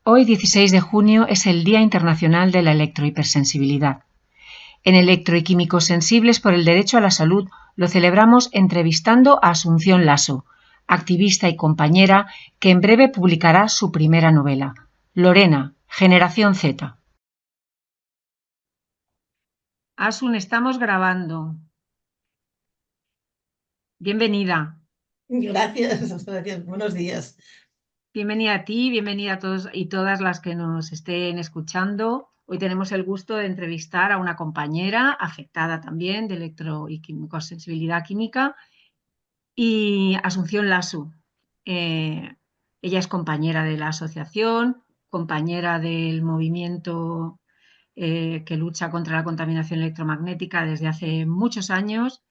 Hoy, 16 de junio, es el Día Internacional de la Electrohipersensibilidad. En Electro y Químicos Sensibles por el Derecho a la Salud lo celebramos entrevistando a Asunción Lasso, activista y compañera que en breve publicará su primera novela, Lorena, Generación Z. Asun, estamos grabando. Bienvenida. Gracias. Buenos días. Bienvenida a ti, bienvenida a todos y todas las que nos estén escuchando. Hoy tenemos el gusto de entrevistar a una compañera afectada también de electro y sensibilidad química y Asunción Lasso. Ella es compañera de la asociación, compañera del movimiento que lucha contra la contaminación electromagnética desde hace muchos años.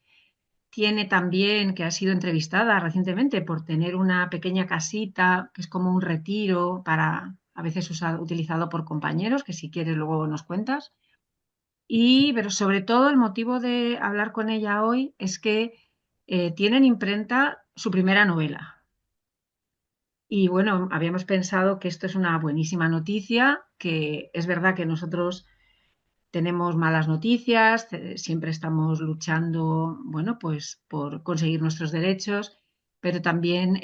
Tiene también, que ha sido entrevistada recientemente por tener una pequeña casita que es como un retiro para, a veces utilizado por compañeros, que si quieres luego nos cuentas. Pero sobre todo el motivo de hablar con ella hoy es que tiene en imprenta su primera novela. Y bueno, habíamos pensado que esto es una buenísima noticia, que es verdad que nosotros tenemos malas noticias, siempre estamos luchando, bueno, pues por conseguir nuestros derechos, pero también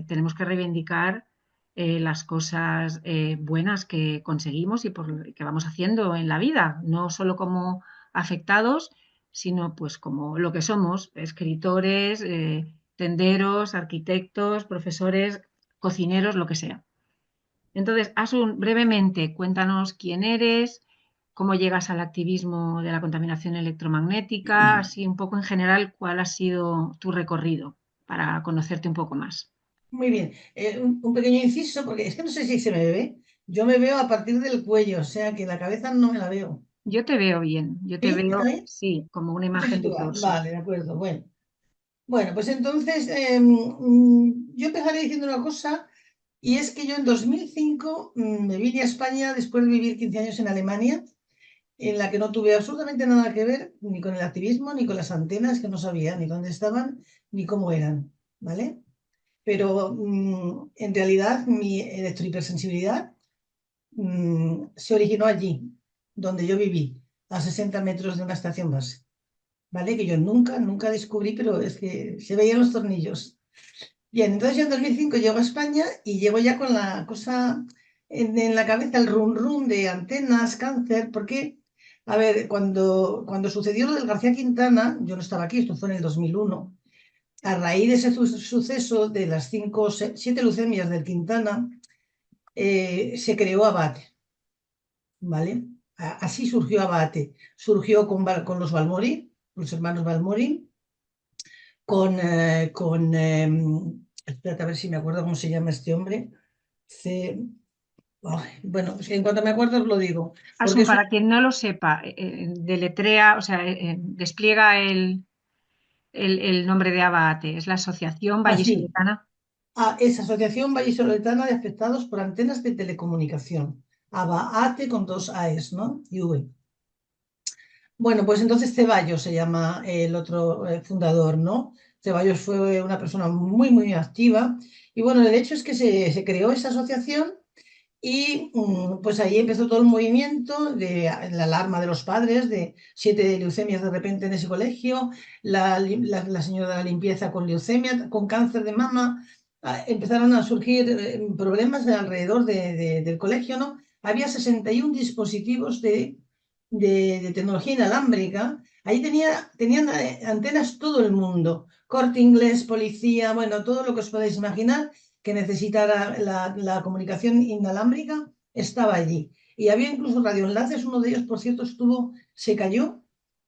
tenemos que reivindicar las cosas buenas que conseguimos y que vamos haciendo en la vida, no solo como afectados, sino pues como lo que somos, escritores, tenderos, arquitectos, profesores, cocineros, lo que sea. Entonces, Asun, brevemente, cuéntanos quién eres, cómo llegas al activismo de la contaminación electromagnética, así un poco en general, cuál ha sido tu recorrido para conocerte un poco más. Muy bien. Un pequeño inciso, porque es que no sé si se me ve. Yo me veo a partir del cuello, o sea que la cabeza no me la veo. Yo te veo bien, yo te ¿Sí? ¿Está veo, bien? sí, como una Un imagen poquito de va. torso. Vale, de acuerdo. Bueno, pues entonces yo empezaré diciendo una cosa, y es que yo en 2005 me vine a España después de vivir 15 años en Alemania, en la que no tuve absolutamente nada que ver ni con el activismo, ni con las antenas, que no sabía ni dónde estaban, ni cómo eran, ¿vale? Pero en realidad mi electrohipersensibilidad se originó allí, donde yo viví, a 60 metros de una estación base, ¿vale? Que yo nunca descubrí, pero es que se veían los tornillos. Bien, entonces yo en 2005 llego a España y llego ya con la cosa en la cabeza, el run run de antenas, cáncer, porque, a ver, cuando sucedió lo del García Quintana, yo no estaba aquí, esto fue en el 2001. A raíz de ese suceso de las 7 leucemias del Quintana, se creó Abate, ¿vale? Así surgió Abate. Surgió con los Balmori, los hermanos Balmori, espérate a ver si me acuerdo cómo se llama este hombre. C- bueno, es que en cuanto me acuerdo os lo digo, porque Asun, es para quien no lo sepa, deletrea, o sea, despliega el nombre de ABATE, es la Asociación así. Vallisoletana. Es Asociación Vallisoletana de Afectados por Antenas de Telecomunicación. ABAATE con dos AES, ¿no? Y V. Bueno, pues entonces Ceballos se llama el otro fundador, ¿no? Ceballos fue una persona muy activa. Y bueno, el hecho es que se creó esa asociación y pues ahí empezó todo el movimiento de la alarma de los padres, de 7 leucemias de repente en ese colegio, la señora de la limpieza con leucemia, con cáncer de mama. Empezaron a surgir problemas alrededor del colegio, ¿no? Había 61 dispositivos de tecnología inalámbrica. Ahí tenían antenas todo el mundo, Corte Inglés, policía, bueno, todo lo que os podáis imaginar que necesitara la comunicación inalámbrica estaba allí. Y había incluso radioenlaces, uno de ellos, por cierto, se cayó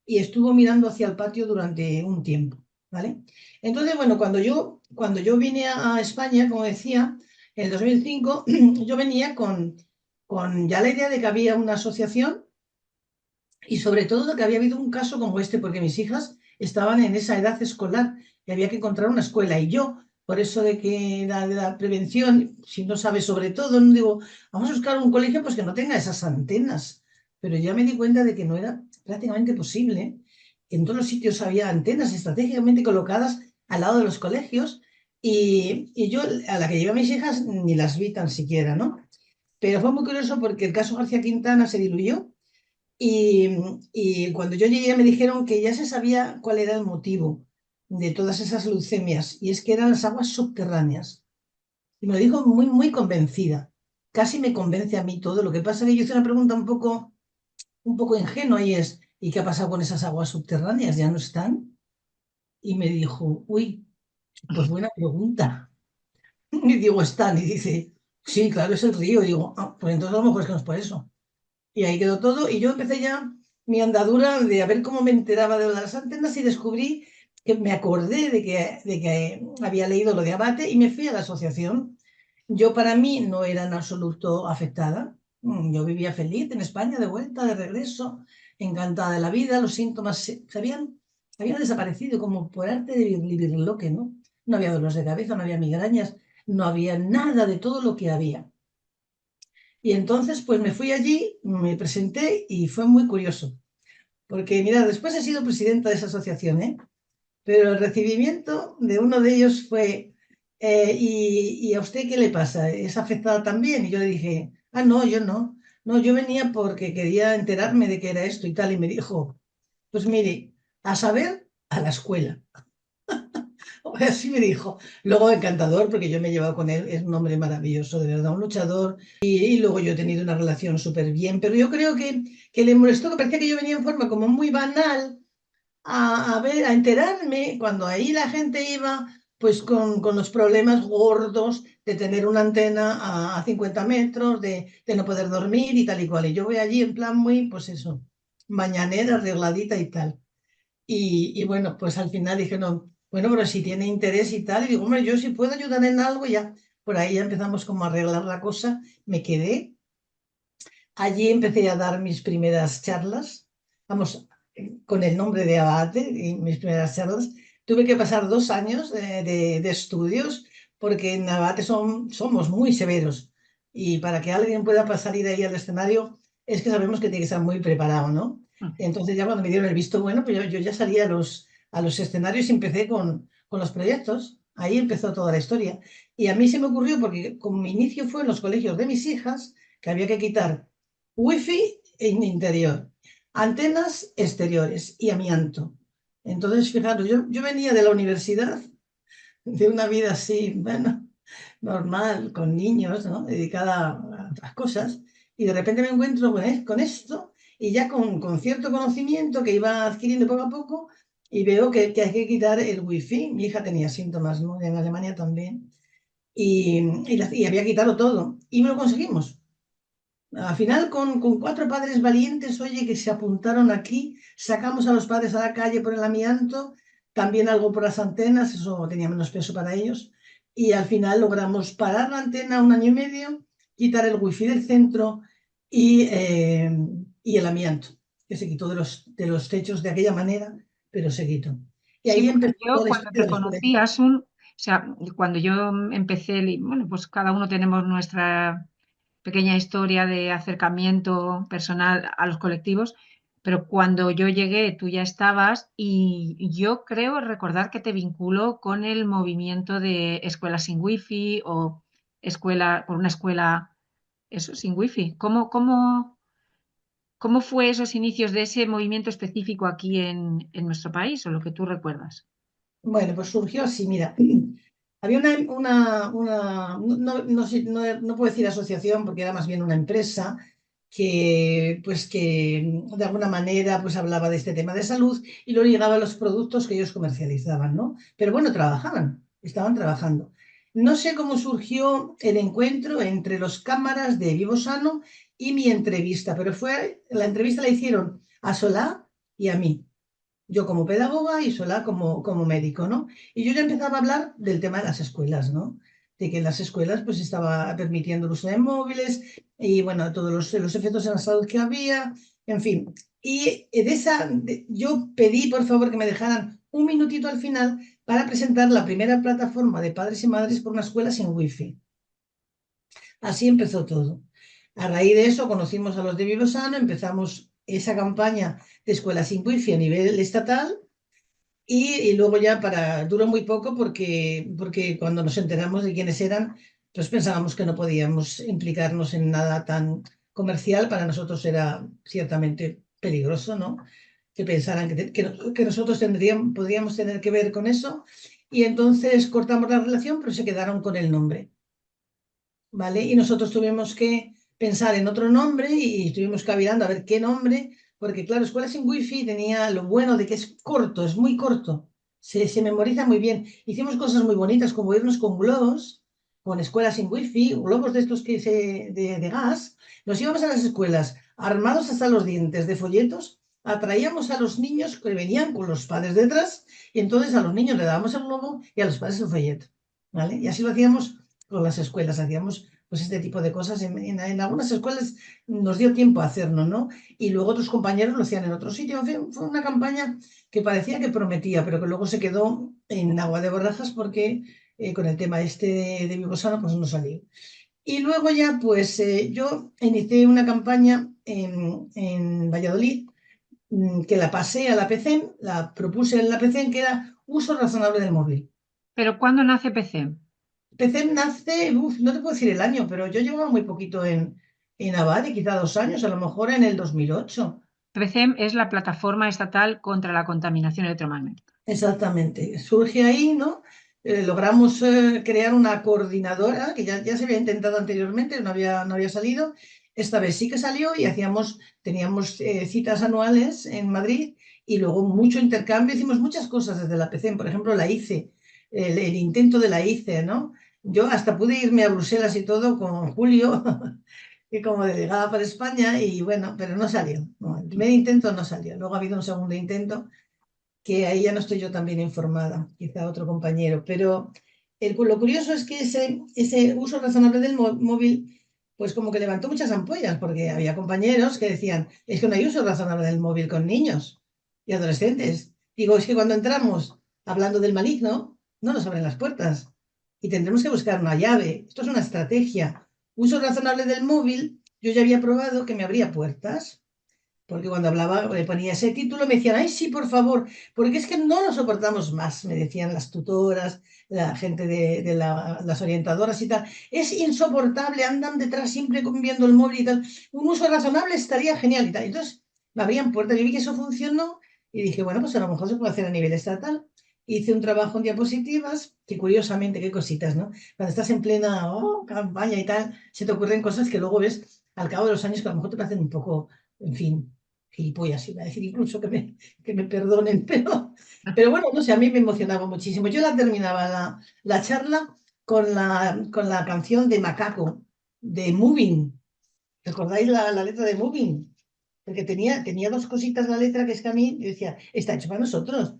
y estuvo mirando hacia el patio durante un tiempo, ¿vale? Entonces, bueno, cuando yo vine a España, como decía, en el 2005, yo venía con ya la idea de que había una asociación y sobre todo de que había habido un caso como este, porque mis hijas estaban en esa edad escolar y había que encontrar una escuela. Y yo, por eso de la prevención, si no sabes sobre todo, no digo, vamos a buscar un colegio pues que no tenga esas antenas. Pero ya me di cuenta de que no era prácticamente posible. En todos los sitios había antenas estratégicamente colocadas al lado de los colegios y yo a la que llevé a mis hijas ni las vi tan siquiera, ¿no? Pero fue muy curioso porque el caso García Quintana se diluyó y, y cuando yo llegué me dijeron que ya se sabía cuál era el motivo de todas esas leucemias y es que eran las aguas subterráneas. Y me lo dijo muy, muy convencida. Casi me convence a mí todo. Lo que pasa es que yo hice una pregunta un poco ingenua y es, ¿y qué ha pasado con esas aguas subterráneas? ¿Ya no están? Y me dijo, uy, pues buena pregunta. Y digo, están. Y dice, sí, claro, es el río. Y digo, ah, pues entonces a lo mejor es que no es por eso. Y ahí quedó todo. Y yo empecé ya mi andadura de a ver cómo me enteraba de lo de las antenas y descubrí que me acordé de que había leído lo de Abate y me fui a la asociación. Yo para mí no era en absoluto afectada. Yo vivía feliz en España, de vuelta, de regreso, encantada de la vida. Los síntomas habían desaparecido como por arte de birlibirloque, ¿no? No había dolores de cabeza, no había migrañas, no había nada de todo lo que había. Y entonces, pues me fui allí, me presenté y fue muy curioso. Porque, mira, después he sido presidenta de esa asociación, ¿eh? Pero el recibimiento de uno de ellos fue, ¿y a usted qué le pasa? ¿Es afectada también? Y yo le dije, ah, no, yo no. No, yo venía porque quería enterarme de qué era esto y tal. Y me dijo, pues mire, a saber, a la escuela. Así me dijo. Luego encantador, porque yo me he llevado con él, es un hombre maravilloso, de verdad, un luchador. Y luego yo he tenido una relación súper bien, pero yo creo que le molestó, que parecía que yo venía en forma como muy banal a ver, a enterarme cuando ahí la gente iba pues con los problemas gordos de tener una antena a 50 metros, de no poder dormir y tal y cual. Y yo voy allí en plan muy, pues eso, mañanera, arregladita y tal. Y bueno, pues al final dije, no, bueno, pero si tiene interés y tal, y digo, hombre, yo si puedo ayudar en algo, ya, por ahí ya empezamos como a arreglar la cosa, me quedé. Allí empecé a dar mis primeras charlas, vamos, con el nombre de Abate, y mis primeras charlas. Tuve que pasar 2 años de estudios, porque en Abate somos muy severos. Y para que alguien pueda pasar ir ahí al escenario, es que sabemos que tiene que estar muy preparado, ¿no? Entonces ya cuando me dieron el visto bueno, pues yo ya salí a los escenarios y empecé con los proyectos. Ahí empezó toda la historia. Y a mí se me ocurrió, porque como mi inicio fue en los colegios de mis hijas, que había que quitar wifi en interior, antenas exteriores y amianto. Entonces, fijaros, yo venía de la universidad, de una vida así, bueno, normal, con niños, ¿no? Dedicada a otras cosas, y de repente me encuentro con esto y ya con cierto conocimiento que iba adquiriendo poco a poco y veo que hay que quitar el wifi. Mi hija tenía síntomas, ¿no? En Alemania también. Y había que quitarlo todo. Y lo conseguimos. Al final, con 4 padres valientes, oye, que se apuntaron aquí, sacamos a los padres a la calle por el amianto, también algo por las antenas, eso tenía menos peso para ellos, y al final logramos parar la antena 1 año y medio, quitar el wifi del centro y el amianto, que se quitó de los techos de aquella manera, pero se quitó. Y Sí, ahí porque empezó yo toda la cuando historia te de los conocí, colegios. Asun, o sea, cuando yo empecé, bueno, pues cada uno tenemos nuestra pequeña historia de acercamiento personal a los colectivos, pero cuando yo llegué tú ya estabas y yo creo recordar que te vinculó con el movimiento de escuelas sin wifi o por una escuela, eso, sin wifi. ¿Cómo fue esos inicios de ese movimiento específico aquí en nuestro país o lo que tú recuerdas? Bueno, pues surgió así, mira. Había no puedo decir asociación porque era más bien una empresa que de alguna manera pues hablaba de este tema de salud y lo ligaba a los productos que ellos comercializaban, ¿no? Pero bueno, estaban trabajando. No sé cómo surgió el encuentro entre los cámaras de Vivo Sano y mi entrevista, pero la entrevista la hicieron a Solá y a mí, yo como pedagoga y Solá como médico, ¿no? Y yo ya empezaba a hablar del tema de las escuelas, ¿no? De que en las escuelas pues estaba permitiendo el uso de móviles y bueno, todos los efectos en la salud que había, en fin. Y yo pedí por favor que me dejaran un minutito al final para presentar la primera plataforma de padres y madres por una escuela sin wifi. Así empezó todo. A raíz de eso conocimos a los de Vivosano, empezamos esa campaña de escuelas sin wifi a nivel estatal y luego ya duró muy poco porque cuando nos enteramos de quiénes eran, Entonces pensábamos que no podíamos implicarnos en nada tan comercial, para nosotros era ciertamente peligroso, ¿no? Que pensaran que nosotros podríamos tener que ver con eso, y entonces cortamos la relación, pero se quedaron con el nombre, ¿vale? Y nosotros tuvimos que pensar en otro nombre y estuvimos cavilando a ver qué nombre, porque claro, Escuelas sin Wifi tenía lo bueno de que es corto, es muy corto, se memoriza muy bien. Hicimos cosas muy bonitas como irnos con globos, con Escuelas sin Wifi, globos de estos de gas. Nos íbamos a las escuelas armados hasta los dientes de folletos, atraíamos a los niños que venían con los padres detrás, y entonces a los niños le dábamos el globo y a los padres el folleto, ¿vale? Y así lo hacíamos con las escuelas, hacíamos pues este tipo de cosas. En algunas escuelas nos dio tiempo a hacerlo, ¿no? Y luego otros compañeros lo hacían en otro sitio. En fin, fue una campaña que parecía que prometía, pero que luego se quedó en agua de borrajas porque con el tema este de Vivosano pues no salió. Y luego ya pues yo inicié una campaña en Valladolid, que la pasé a la PCM, la propuse en la PCM, que era uso razonable del móvil. Pero ¿cuándo nace PC? PCM nace, no te puedo decir el año, pero yo llevaba muy poquito en Abade, quizá 2 años, a lo mejor en el 2008. PCEM es la Plataforma Estatal contra la Contaminación Electromagnética. Exactamente. Surge ahí, ¿no? Logramos crear una coordinadora que ya se había intentado anteriormente, no había salido. Esta vez sí que salió y teníamos citas anuales en Madrid, y luego mucho intercambio. Hicimos muchas cosas desde la PCM, por ejemplo, la ICE, el intento de la ICE, ¿no? Yo hasta pude irme a Bruselas y todo con Julio, que como delegada para España, y bueno, pero no salió. No, el primer intento no salió. Luego ha habido un segundo intento, que ahí ya no estoy yo tan bien informada, quizá otro compañero, pero lo curioso es que ese uso razonable del móvil, pues como que levantó muchas ampollas, porque había compañeros que decían, es que no hay uso razonable del móvil con niños y adolescentes. Digo, es que cuando entramos hablando del maligno, no nos abren las puertas y tendremos que buscar una llave. Esto es una estrategia. Uso razonable del móvil, yo ya había probado que me abría puertas, porque cuando hablaba, le ponía ese título, me decían, ay, sí, por favor, porque es que no lo soportamos más, me decían las tutoras, la gente las orientadoras y tal. Es insoportable, andan detrás siempre viendo el móvil y tal. Un uso razonable estaría genial y tal. Entonces, me abrían puertas, yo vi que eso funcionó y dije, bueno, pues a lo mejor se puede hacer a nivel estatal. Hice un trabajo en diapositivas, que curiosamente, qué cositas, ¿no? Cuando estás en plena campaña y tal, se te ocurren cosas que luego ves al cabo de los años que a lo mejor te parecen un poco, en fin, gilipollas, iba a decir, incluso que me perdonen, pero bueno, no sé, a mí me emocionaba muchísimo. Yo terminaba la charla con la canción de Macaco, de Moving. ¿Recordáis la letra de Moving? Porque tenía dos cositas la letra, que es que a mí, yo decía, está hecho para nosotros.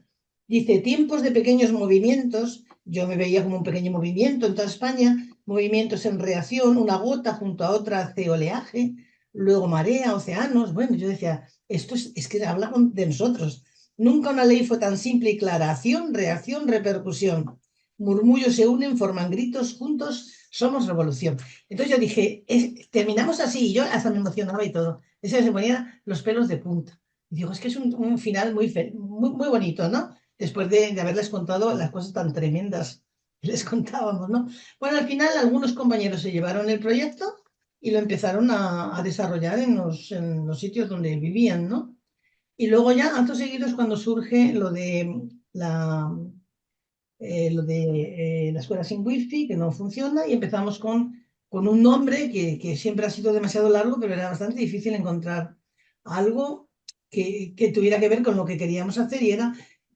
Dice, tiempos de pequeños movimientos. Yo me veía como un pequeño movimiento en toda España, movimientos en reacción, una gota junto a otra hace oleaje, luego marea, océanos. Bueno, yo decía, esto es que habla de nosotros. Nunca una ley fue tan simple y clara. Acción, reacción, repercusión. Murmullos se unen, forman gritos, juntos somos revolución. Entonces yo dije, terminamos así, y yo hasta me emocionaba y todo. Ese se ponía los pelos de punta. Y digo, es que es un final muy, muy bonito, ¿no? Después de haberles contado las cosas tan tremendas que les contábamos, ¿no? Bueno, al final algunos compañeros se llevaron el proyecto y lo empezaron a desarrollar en los sitios donde vivían, ¿no? Y luego ya, actos seguidos, cuando surge la, la escuela sin wifi, que no funciona, y empezamos con un nombre que siempre ha sido demasiado largo, pero era bastante difícil encontrar algo que tuviera que ver con lo que queríamos hacer,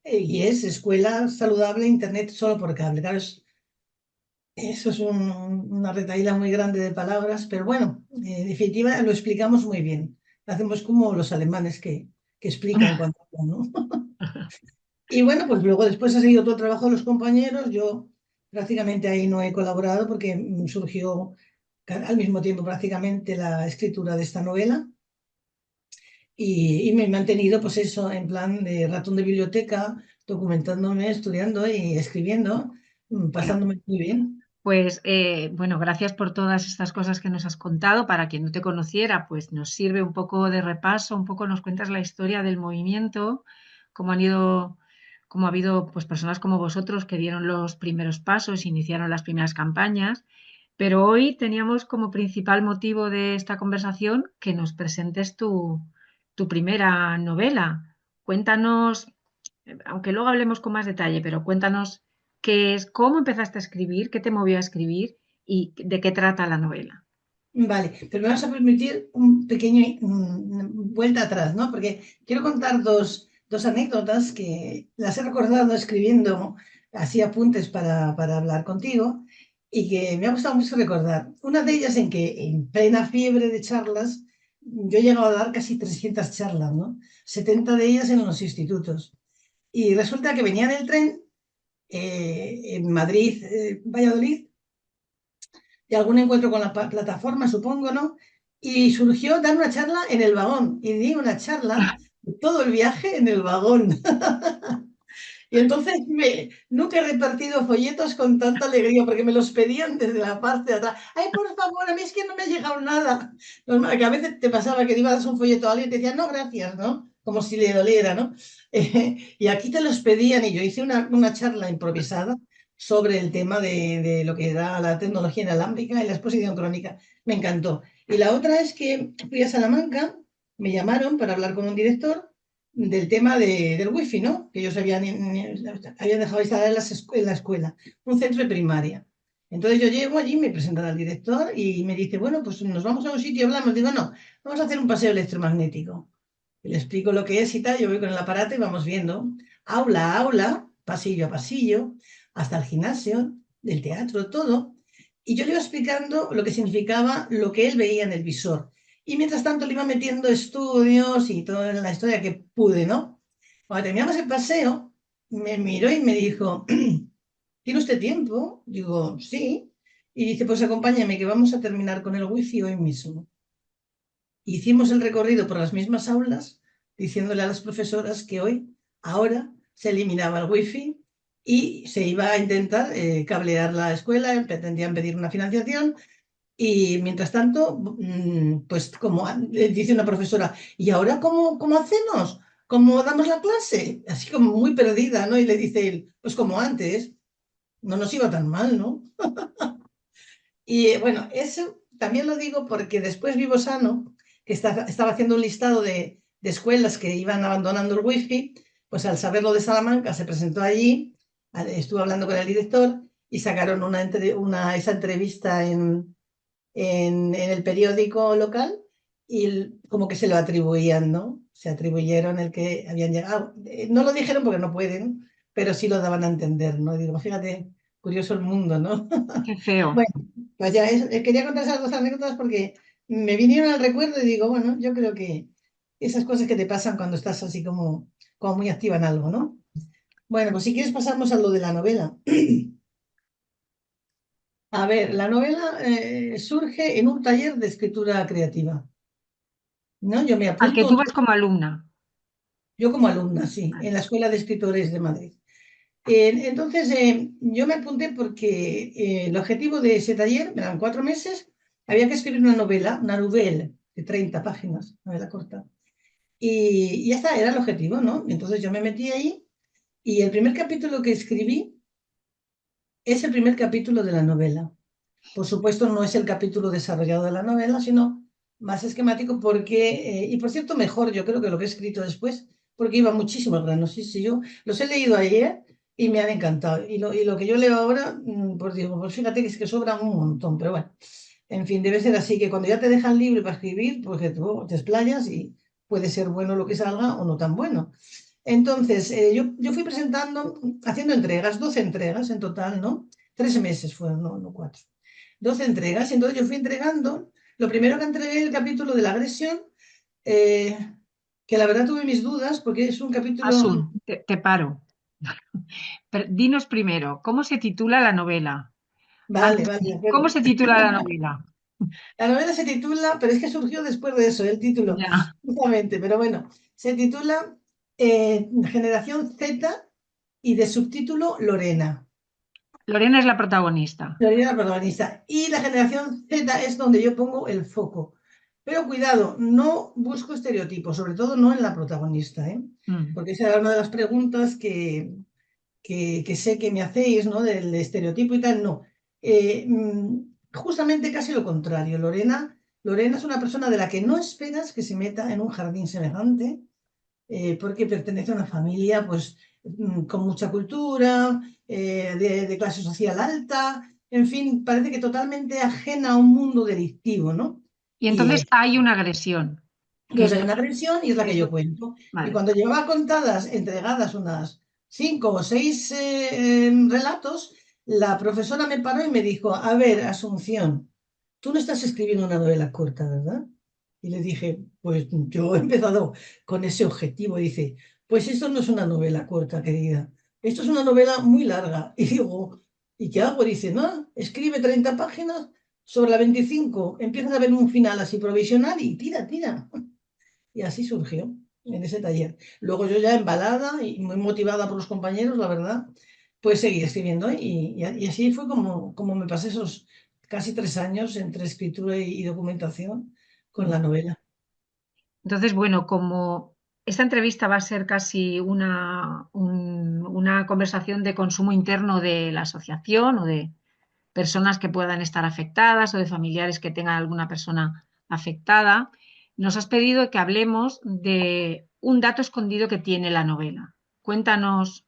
y es Escuela Saludable Internet Solo por Cable. Claro, eso es una retahíla muy grande de palabras, pero bueno, en definitiva lo explicamos muy bien. Hacemos como los alemanes que explican cuando hablan, ¿no? Y bueno, pues luego después ha seguido todo el trabajo de los compañeros. Yo prácticamente ahí no he colaborado porque surgió al mismo tiempo prácticamente la escritura de esta novela, y me he mantenido pues eso en plan de ratón de biblioteca, documentándome, estudiando y escribiendo, Bueno, pasándome muy bien. pues bueno, gracias por todas estas cosas que nos has contado. Para quien no te conociera, pues nos sirve un poco de repaso, un poco nos cuentas la historia del movimiento, cómo han ido, cómo ha habido pues personas como vosotros que dieron los primeros pasos, iniciaron las primeras campañas. Pero hoy teníamos como principal motivo de esta conversación que nos presentes tu primera novela. Cuéntanos, aunque luego hablemos con más detalle, pero cuéntanos qué es, cómo empezaste a escribir, qué te movió a escribir y de qué trata la novela. Vale, pero me vas a permitir un pequeño vuelta atrás, ¿no? Porque quiero contar dos anécdotas que las he recordado escribiendo así apuntes para hablar contigo y que me ha gustado mucho recordar. Una de ellas en que en plena fiebre de charlas, yo he llegado a dar casi 300 charlas, ¿no? 70 de ellas en los institutos. Y resulta que venía en el tren en Madrid, Valladolid, de algún encuentro con la plataforma, supongo, ¿no? Y surgió dar una charla en el vagón. Y di una charla todo el viaje en el vagón. Y entonces nunca he repartido folletos con tanta alegría porque me los pedían desde la parte de atrás. Ay, por favor, a mí es que no me ha llegado nada. Normal, que a veces te pasaba que le ibas a dar un folleto a alguien y te decían, no, gracias, ¿no? Como si le doliera, ¿no? Y aquí te los pedían y yo hice una charla improvisada sobre el tema de lo que era la tecnología inalámbrica y la exposición crónica. Me encantó. Y la otra es que fui a Salamanca, me llamaron para hablar con un director del tema del wifi, ¿no? Que ellos habían dejado instalar en la escuela, un centro de primaria. Entonces yo llego allí, me presentan al director y me dice, bueno, pues nos vamos a un sitio y hablamos. Digo, no, vamos a hacer un paseo electromagnético. Y le explico lo que es y tal, yo voy con el aparato y vamos viendo aula a aula, pasillo a pasillo, hasta el gimnasio, del teatro, todo. Y yo le iba explicando lo que significaba lo que él veía en el visor. Y mientras tanto le iba metiendo estudios y toda la historia que pude, ¿no? Cuando terminamos el paseo, me miró y me dijo, ¿tiene usted tiempo? Digo, sí. Y dice, pues acompáñame, que vamos a terminar con el wifi hoy mismo. Hicimos el recorrido por las mismas aulas, diciéndole a las profesoras que hoy, ahora, se eliminaba el wifi y se iba a intentar cablear la escuela, pretendían pedir una financiación y mientras tanto, pues como dice una profesora, ¿y ahora cómo hacemos? ¿Cómo damos la clase? Así como muy perdida, ¿no? Y le dice él, pues como antes, no nos iba tan mal, ¿no? Y bueno, eso también lo digo porque después Vivo Sano, que estaba haciendo un listado de escuelas que iban abandonando el wifi, pues al saber lo de Salamanca se presentó allí, estuvo hablando con el director y sacaron esa entrevista en el periódico local y como que se lo atribuían, ¿no? Se atribuyeron el que habían llegado. No lo dijeron porque no pueden, pero sí lo daban a entender, ¿no? Digo, fíjate, curioso el mundo, ¿no? Qué feo. Bueno, pues ya quería contar esas dos anécdotas porque me vinieron al recuerdo y digo, bueno, yo creo que esas cosas que te pasan cuando estás así como muy activa en algo, ¿no? Bueno, pues si quieres pasamos a lo de la novela. A ver, la novela surge en un taller de escritura creativa, ¿no? Yo me Al que apunto, tú vas como alumna. yo como alumna, sí, Vale. en la Escuela de Escritores de Madrid. Entonces, yo me apunté porque el objetivo de ese taller, eran 4 meses, había que escribir una novela, una nouvelle de 30 páginas, novela corta. Y ya está, era el objetivo, ¿no? Entonces yo me metí ahí y el primer capítulo que escribí es el primer capítulo de la novela. Por supuesto, no es el capítulo desarrollado de la novela, sino más esquemático porque, y por cierto, mejor yo creo que lo que he escrito después, porque iba muchísimo al grano. Sí, sí, yo los he leído ayer y me han encantado. Y lo que yo leo ahora, pues digo, pues fíjate que es que sobran un montón, pero bueno, en fin, debe ser así que cuando ya te dejan libre para escribir, pues que tú te explayas y puede ser bueno lo que salga o no tan bueno. Entonces, yo fui presentando, haciendo entregas, 12 entregas en total, ¿no? 3 meses fueron, no 4. 12 entregas, y entonces yo fui entregando. Lo primero que entregué el capítulo de la agresión, eh, que la verdad tuve mis dudas, porque es un capítulo. Asun, te paro. Dinos primero, ¿cómo se titula la novela? Vale, Antes, vale, de ¿cómo acuerdo. se titula la novela? La novela se titula, pero es que surgió después de eso, el título, Ya. justamente, pero bueno, se titula Generación Z y de subtítulo Lorena. Lorena es la protagonista. Lorena la protagonista. Y la generación Z es donde yo pongo el foco. Pero cuidado, no busco estereotipos, sobre todo no en la protagonista, ¿eh? Mm. Porque esa era una de las preguntas que sé que me hacéis, ¿no? Del estereotipo y tal, no. justamente casi lo contrario. Lorena es una persona de la que no esperas que se meta en un jardín semejante, porque pertenece a una familia pues, con mucha cultura, de clase social alta, en fin, parece que totalmente ajena a un mundo delictivo, ¿no? Y Y entonces hay una agresión, que entonces hay una agresión y es la que eso, yo cuento. Y vale. cuando llevaba contadas, entregadas unas 5 o 6 relatos, la profesora me paró y me dijo, a ver, Asunción, tú no estás escribiendo una novela corta, ¿verdad? Y le dije, pues yo he empezado con ese objetivo. Y dice, pues esto no es una novela corta, querida. Esto es una novela muy larga. Y digo, ¿y qué hago? Dice, no, escribe 30 páginas sobre la 25, empiezas a ver un final así provisional y tira, tira. Y así surgió en ese taller. Luego yo ya embalada y muy motivada por los compañeros, la verdad, pues seguí escribiendo y así fue como me pasé esos casi 3 años entre escritura y documentación con la novela. Entonces, bueno, como esta entrevista va a ser casi una conversación de consumo interno de la asociación o de personas que puedan estar afectadas o de familiares que tengan alguna persona afectada, nos has pedido que hablemos de un dato escondido que tiene la novela. Cuéntanos.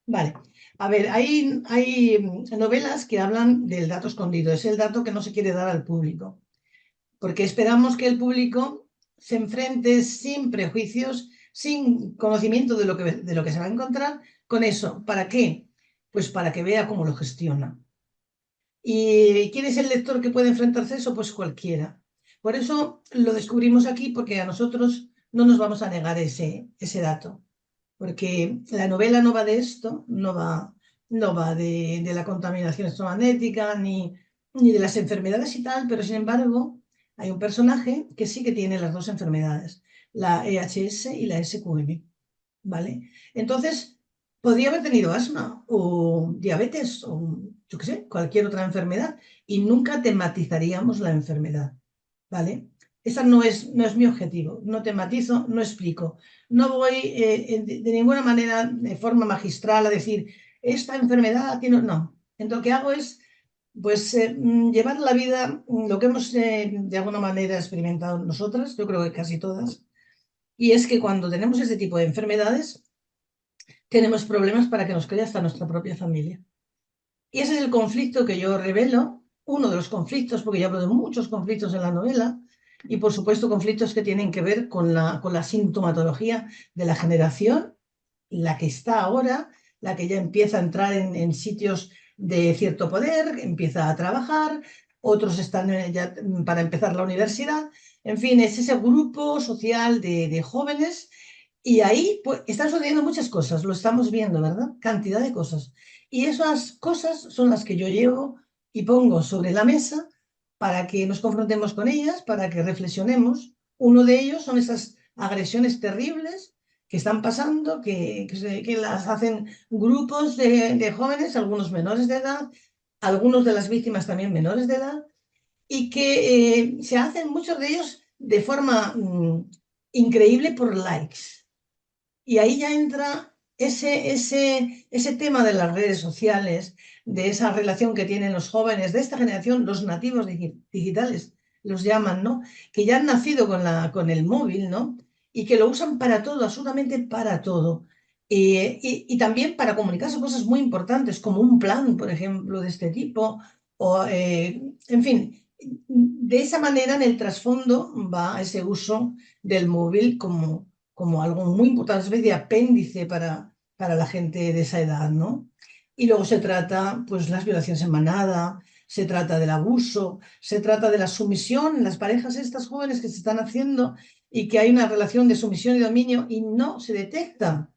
Vale, a ver, hay novelas que hablan del dato escondido, es el dato que no se quiere dar al público, porque esperamos que el público se enfrente sin prejuicios, sin conocimiento de lo que se va a encontrar con eso. ¿Para qué? Pues para que vea cómo lo gestiona. ¿Y quién es el lector que puede enfrentarse a eso? Pues cualquiera. Por eso lo descubrimos aquí, porque a nosotros no nos vamos a negar ese dato, porque la novela no va de esto, no va de la contaminación electromagnética ni de las enfermedades y tal, pero sin embargo hay un personaje que sí que tiene las dos enfermedades, la EHS y la SQM, ¿vale? Entonces, podría haber tenido asma o diabetes o, yo qué sé, cualquier otra enfermedad y nunca tematizaríamos la enfermedad, ¿vale? Esa no es mi objetivo, no tematizo, no explico. No voy de ninguna manera, de forma magistral, a decir, esta enfermedad tiene... No, entonces lo que hago es, pues, llevar la vida, lo que hemos de alguna manera experimentado nosotras, yo creo que casi todas, y es que cuando tenemos este tipo de enfermedades, tenemos problemas para que nos quede hasta nuestra propia familia. Y ese es el conflicto que yo revelo, uno de los conflictos, porque yo hablo de muchos conflictos en la novela, y por supuesto conflictos que tienen que ver con la sintomatología de la generación, la que está ahora, la que ya empieza a entrar en sitios de cierto poder, empieza a trabajar, otros están ya para empezar la universidad, en fin, es ese grupo social de jóvenes y ahí pues, están sucediendo muchas cosas, lo estamos viendo, ¿verdad? Cantidad de cosas. Y esas cosas son las que yo llevo y pongo sobre la mesa para que nos confrontemos con ellas, para que reflexionemos. Uno de ellos son esas agresiones terribles que están pasando, que las hacen grupos de jóvenes, algunos menores de edad, algunos de las víctimas también menores de edad, y que se hacen muchos de ellos de forma increíble por likes. Y ahí ya entra ese tema de las redes sociales, de esa relación que tienen los jóvenes de esta generación, los nativos digitales, los llaman, ¿no? Que ya han nacido con el móvil, ¿no? Y que lo usan para todo, absolutamente para todo. Y también para comunicarse cosas muy importantes, como un plan, por ejemplo, de este tipo, o, en fin, de esa manera en el trasfondo va ese uso del móvil como algo muy importante, una especie de apéndice para la gente de esa edad, ¿no? Y luego se trata, pues, las violaciones en manada, se trata del abuso, se trata de la sumisión en las parejas estas jóvenes que se están haciendo y que hay una relación de sumisión y dominio y no se detecta.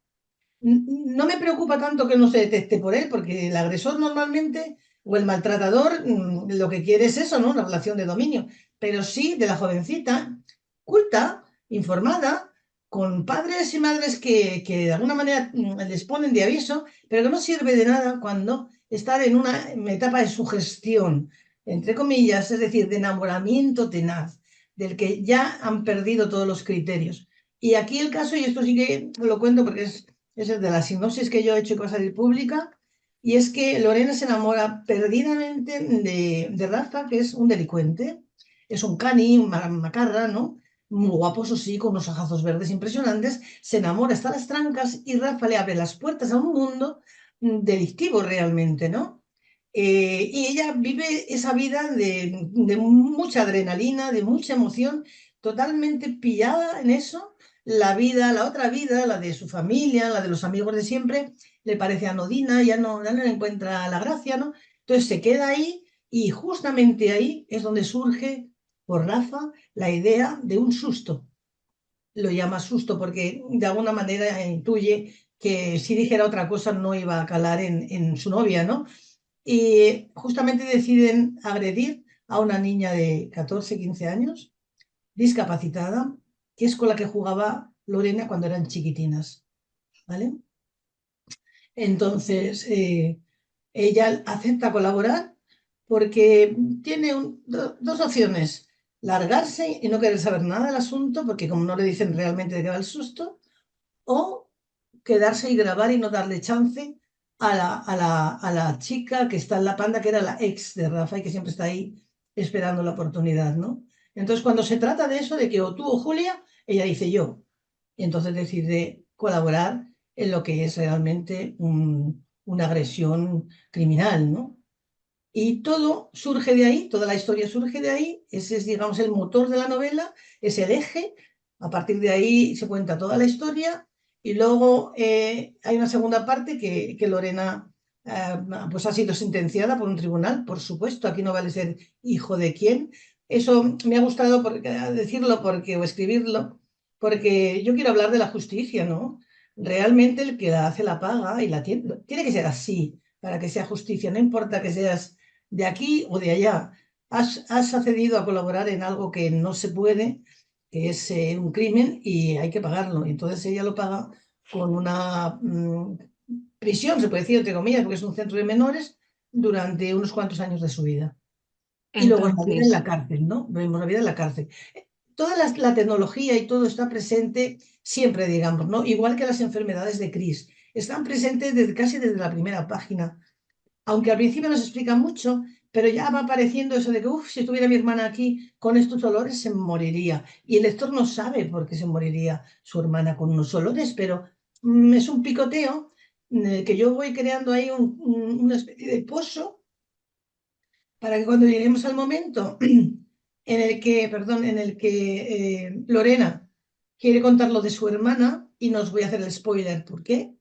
No me preocupa tanto que no se detecte por él, porque el agresor normalmente o el maltratador lo que quiere es eso, ¿no? Una relación de dominio, pero sí de la jovencita, culta, informada, con padres y madres que de alguna manera les ponen de aviso, pero que no sirve de nada cuando está en una etapa de sugestión, entre comillas, es decir, de enamoramiento tenaz, del que ya han perdido todos los criterios. Y aquí el caso, y esto sí que lo cuento porque es el de la sinopsis que yo he hecho y que va a salir pública, Y es que Lorena se enamora perdidamente de Rafa, que es un delincuente. Es un cani, un macarra, ¿no? Muy guapo, eso sí, con unos ojazos verdes impresionantes. Se enamora hasta las trancas y Rafa le abre las puertas a un mundo delictivo realmente, ¿no? Y ella vive esa vida de mucha adrenalina, de mucha emoción, totalmente pillada en eso. La vida, la otra vida, la de su familia, la de los amigos de siempre, le parece anodina, ya no le encuentra la gracia, ¿no? Entonces se queda ahí y justamente ahí es donde surge por Rafa la idea de un susto. Lo llama susto porque de alguna manera intuye que si dijera otra cosa no iba a calar en su novia, ¿no? Y justamente deciden agredir a una niña de 14 15 años, discapacitada, que es con la que jugaba Lorena cuando eran chiquitinas, ¿vale? Entonces, ella acepta colaborar porque tiene dos opciones: largarse y no querer saber nada del asunto, porque como no le dicen realmente de qué va el susto, o quedarse y grabar y no darle chance a la chica que está en la panda, que era la ex de Rafa y que siempre está ahí esperando la oportunidad, ¿no? Entonces, cuando se trata de eso, de que o tú o Julia, ella dice yo. Y entonces decide colaborar en lo que es realmente una agresión criminal, ¿no? Y todo surge de ahí, toda la historia surge de ahí, ese es, digamos, el motor de la novela, es el eje, a partir de ahí se cuenta toda la historia y luego hay una segunda parte que Lorena pues ha sido sentenciada por un tribunal, por supuesto, aquí no vale ser hijo de quién. Eso me ha gustado decirlo porque, o escribirlo, porque yo quiero hablar de la justicia, ¿no? Realmente el que la hace la paga y la tiene que ser así para que sea justicia, no importa que seas de aquí o de allá. Has accedido a colaborar en algo que no se puede, que es un crimen y hay que pagarlo. Entonces ella lo paga con una prisión, se puede decir, entre comillas, porque es un centro de menores, durante unos cuantos años de su vida. Y luego la vida en Entonces, la cárcel, ¿no? Vemos la vida en la cárcel. Toda la tecnología y todo está presente siempre, digamos, ¿no? Igual que las enfermedades de Cris. Están presentes casi desde la primera página, aunque al principio no se explica mucho, pero ya va apareciendo eso de que, uff, si estuviera mi hermana aquí con estos olores se moriría. Y el lector no sabe por qué se moriría su hermana con unos olores, pero es un picoteo que yo voy creando ahí una especie de pozo para que cuando lleguemos al momento en el que, perdón, en el que Lorena quiere contar lo de su hermana, y no os voy a hacer el spoiler, ¿por qué?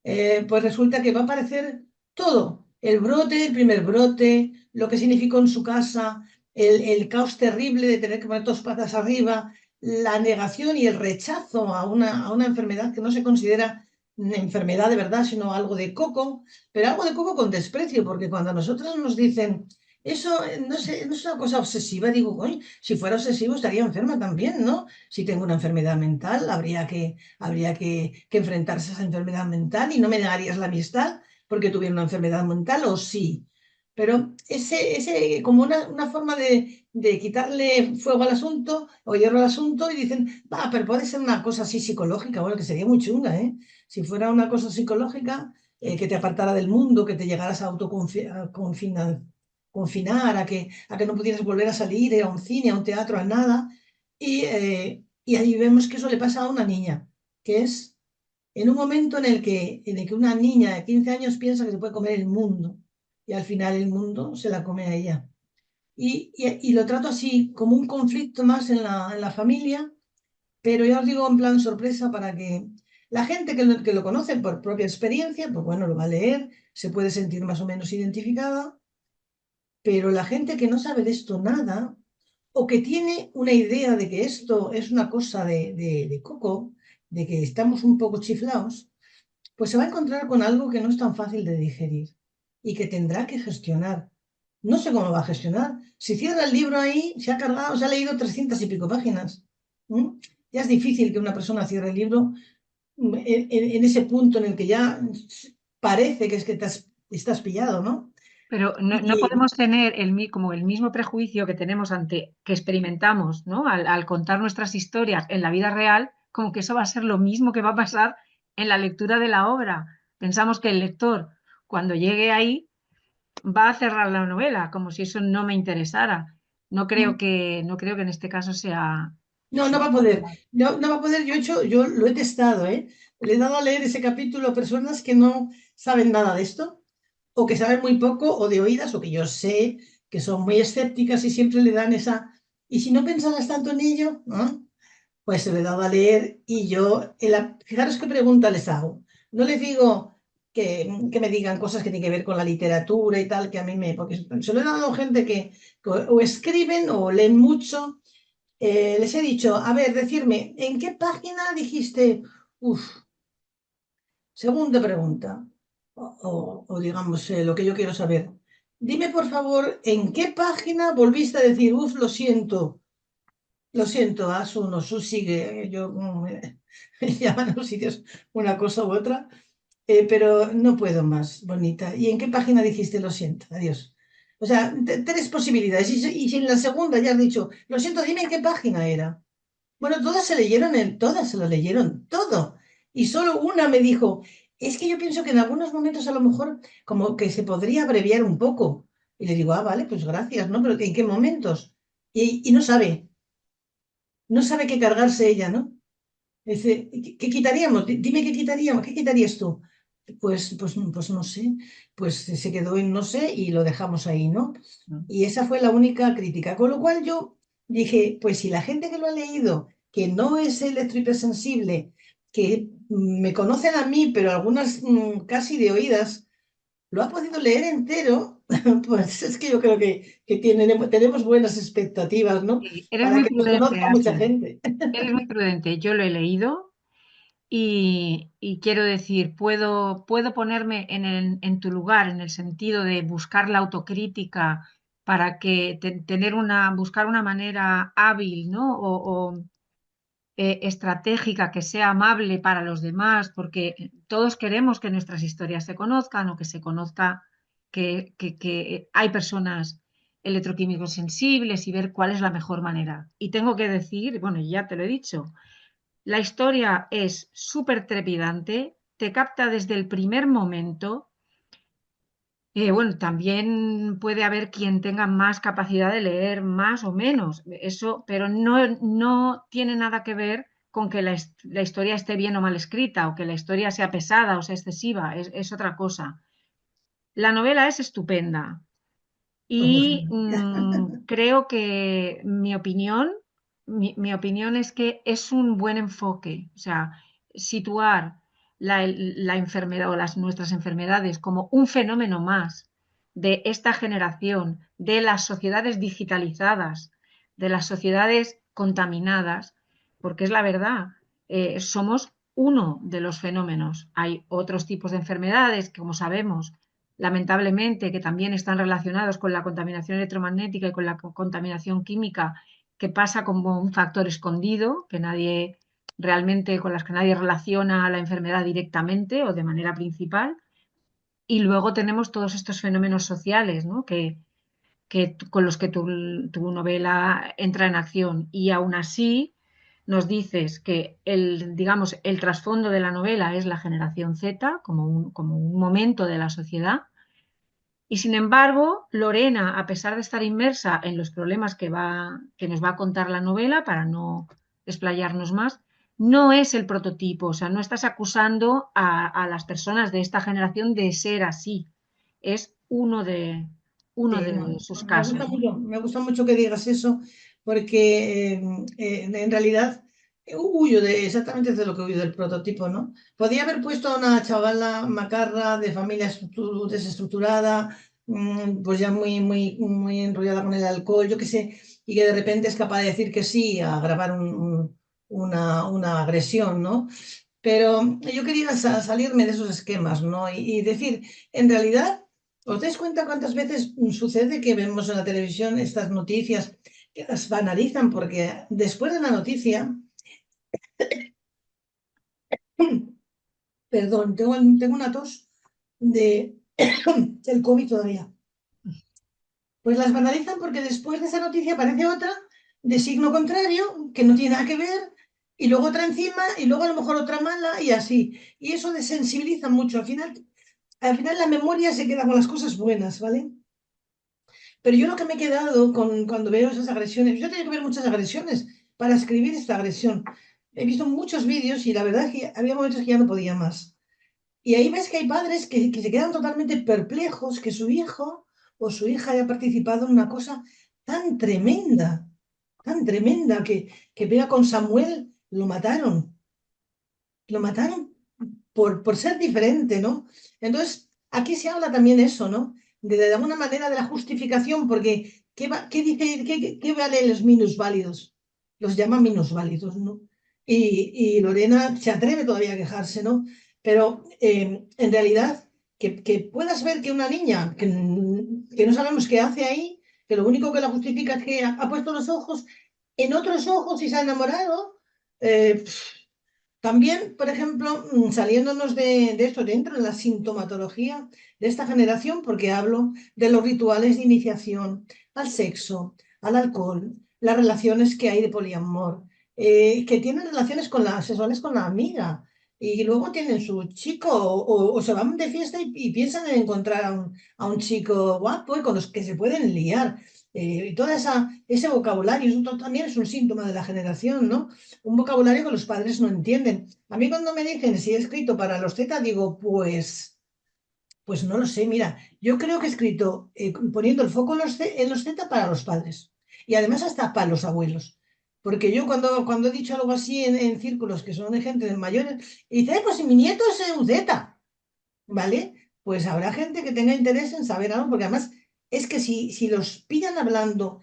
Pues resulta que va a aparecer todo, el brote, el primer brote, lo que significó en su casa, el caos terrible de tener que poner dos patas arriba, la negación y el rechazo a una enfermedad que no se considera enfermedad de verdad, sino algo de coco, pero algo de coco con desprecio, porque cuando a nosotros nos dicen, eso no, sé, no es una cosa obsesiva, digo, "Uy, si fuera obsesivo estaría enferma también, ¿no? Si tengo una enfermedad mental, habría que enfrentarse a esa enfermedad mental y no me negarías la amistad porque tuviera una enfermedad mental, o sí. Pero como una forma de quitarle fuego al asunto o hierro al asunto y dicen, va, pero puede ser una cosa así psicológica, bueno, que sería muy chunga, ¿eh? Si fuera una cosa psicológica, que te apartara del mundo, que te llegaras a confinar, a que no pudieras volver a salir, a un cine, a un teatro, a nada. Y ahí vemos que eso le pasa a una niña, que es en un momento en el que una niña de 15 años piensa que se puede comer el mundo y al final el mundo se la come a ella. Y lo trato así, como un conflicto más en la familia, pero ya os digo en plan sorpresa para que la gente que lo conoce por propia experiencia, pues bueno, lo va a leer, se puede sentir más o menos identificada, pero la gente que no sabe de esto nada o que tiene una idea de que esto es una cosa de coco, de que estamos un poco chiflados, pues se va a encontrar con algo que no es tan fácil de digerir y que tendrá que gestionar. No sé cómo va a gestionar. Si cierra el libro ahí, se ha cargado, se ha leído 300 y pico páginas. ¿Mm? Ya es difícil que una persona cierre el libro en ese punto en el que ya parece que es que estás pillado, ¿no? pero no Y, podemos tener como el mismo prejuicio que tenemos ante, que experimentamos, ¿no? Al contar nuestras historias en la vida real, como que eso va a ser lo mismo que va a pasar en la lectura de la obra. Pensamos que el lector, cuando llegue ahí va a cerrar la novela, como si eso no me interesara. No creo que en este caso sea No, no su. va a poder. No, no va a poder. Yo lo he testado, ¿eh? Le he dado a leer ese capítulo a personas que no saben nada de esto, o que saben muy poco, o de oídas, o que yo sé que son muy escépticas y siempre le dan esa. Y si no pensarás tanto en ello, ¿no? Pues se le he dado a leer y yo, fijaros qué pregunta les hago. No les digo que me digan cosas que tienen que ver con la literatura y tal, que a mí me. Porque se lo he dado a gente que o escriben o leen mucho. Les he dicho, a ver, decirme, ¿en qué página dijiste? Uf, segunda pregunta, o digamos lo que yo quiero saber. Dime, por favor, ¿en qué página volviste a decir, uf, lo siento, Asu, no, Su sigue, yo me llaman a los sitios una cosa u otra, pero no puedo más, bonita. ¿Y en qué página dijiste, lo siento, adiós? O sea, tres posibilidades. Y si en la segunda ya has dicho, lo siento, dime en qué página era. Bueno, todas se lo leyeron, todo. Y solo una me dijo, es que yo pienso que en algunos momentos a lo mejor como que se podría abreviar un poco. Y le digo, ah, vale, pues gracias, ¿no? Pero ¿en qué momentos? Y no sabe qué cargarse ella, ¿no? Dice, ¿qué quitaríamos? Dime qué quitaríamos, ¿qué quitarías tú? Pues no sé, pues se quedó en no sé y lo dejamos ahí, ¿no? Y esa fue la única crítica. Con lo cual yo dije, pues si la gente que lo ha leído, que no es electrohipersensible, que me conocen a mí, pero algunas casi de oídas, lo ha podido leer entero, pues es que yo creo que tenemos buenas expectativas, ¿no? Sí, eres Para muy que nos prudente, conozca mucha Asun. gente. Eres muy prudente. Yo lo he leído y quiero decir, puedo ponerme en tu lugar en el sentido de buscar la autocrítica para que buscar una manera hábil, ¿no? O estratégica que sea amable para los demás, porque todos queremos que nuestras historias se conozcan o que se conozca que hay personas electroquímicos sensibles y ver cuál es la mejor manera. Y tengo que decir, bueno, ya te lo he dicho, la historia es súper trepidante, te capta desde el primer momento. Bueno, también puede haber quien tenga más capacidad de leer más o menos, eso, pero no tiene nada que ver con que la historia esté bien o mal escrita o que la historia sea pesada o sea excesiva, es otra cosa. La novela es estupenda Pues muchas y gracias. creo que mi opinión es que es un buen enfoque, o sea, situar la enfermedad o nuestras enfermedades como un fenómeno más de esta generación, de las sociedades digitalizadas, de las sociedades contaminadas, porque es la verdad, somos uno de los fenómenos. Hay otros tipos de enfermedades que, como sabemos, lamentablemente, que también están relacionados con la contaminación electromagnética y con la contaminación química, que pasa como un factor escondido, que nadie realmente, con las que nadie relaciona la enfermedad directamente o de manera principal. Y luego tenemos todos estos fenómenos sociales, ¿no? Con los que tu novela entra en acción. Y aún así nos dices que digamos, el trasfondo de la novela es la generación Z, como un momento de la sociedad, y sin embargo, Lorena, a pesar de estar inmersa en los problemas que nos va a contar la novela, para no explayarnos más, no es el prototipo. O sea, no estás acusando a las personas de esta generación de ser así. Es uno Sí, de no, sus me gusta casos, ¿no? mucho, me gusta mucho que digas eso, porque en realidad huyo exactamente de lo que huyo del prototipo, ¿no? Podía haber puesto a una chavala macarra de familia desestructurada, pues ya muy, muy, muy enrollada con el alcohol, yo qué sé, y que de repente es capaz de decir que sí a grabar una agresión, ¿no? Pero yo quería salirme de esos esquemas, ¿no? Y decir, en realidad. ¿Os dais cuenta cuántas veces sucede que vemos en la televisión estas noticias que las banalizan? Porque después de la noticia, perdón, tengo una tos de, del COVID todavía. Pues las banalizan porque después de esa noticia aparece otra de signo contrario, que no tiene nada que ver, y luego otra encima, y luego a lo mejor otra mala, y así. Y eso desensibiliza mucho. Al final al final la memoria se queda con las cosas buenas, ¿vale? Pero yo lo que me he quedado cuando veo esas agresiones, yo tengo que ver muchas agresiones para escribir esta agresión. He visto muchos vídeos y la verdad es que había momentos que ya no podía más. Y ahí ves que hay padres que se quedan totalmente perplejos que su hijo o su hija haya participado en una cosa tan tremenda, que pega con Samuel, lo mataron por ser diferente, ¿no? Entonces, aquí se habla también eso, ¿no? De alguna manera de la justificación, porque ¿qué dice, qué vale los minusválidos? Los llama minusválidos, ¿no? Y Lorena se atreve todavía a quejarse, ¿no? Pero en realidad, que puedas ver que una niña que no sabemos qué hace ahí, que lo único que la justifica es que ha puesto los ojos en otros ojos y se ha enamorado, eh, también, por ejemplo, saliéndonos de esto, dentro de la sintomatología de esta generación, porque hablo de los rituales de iniciación al sexo, al alcohol, las relaciones que hay de poliamor, que tienen relaciones sexuales con la amiga y luego tienen su chico o se van de fiesta y piensan en encontrar a un chico guapo y con los que se pueden liar. Y todo ese vocabulario también es un síntoma de la generación, ¿no? Un vocabulario que los padres no entienden. A mí cuando me dicen si he escrito para los Z, digo, pues no lo sé. Mira, yo creo que he escrito poniendo el foco en los Z para los padres y además hasta para los abuelos. Porque yo cuando he dicho algo así en círculos que son de gente de mayores, y dice, pues si mi nieto es un Z, ¿vale? Pues habrá gente que tenga interés en saber algo, porque además es que si los pillan hablando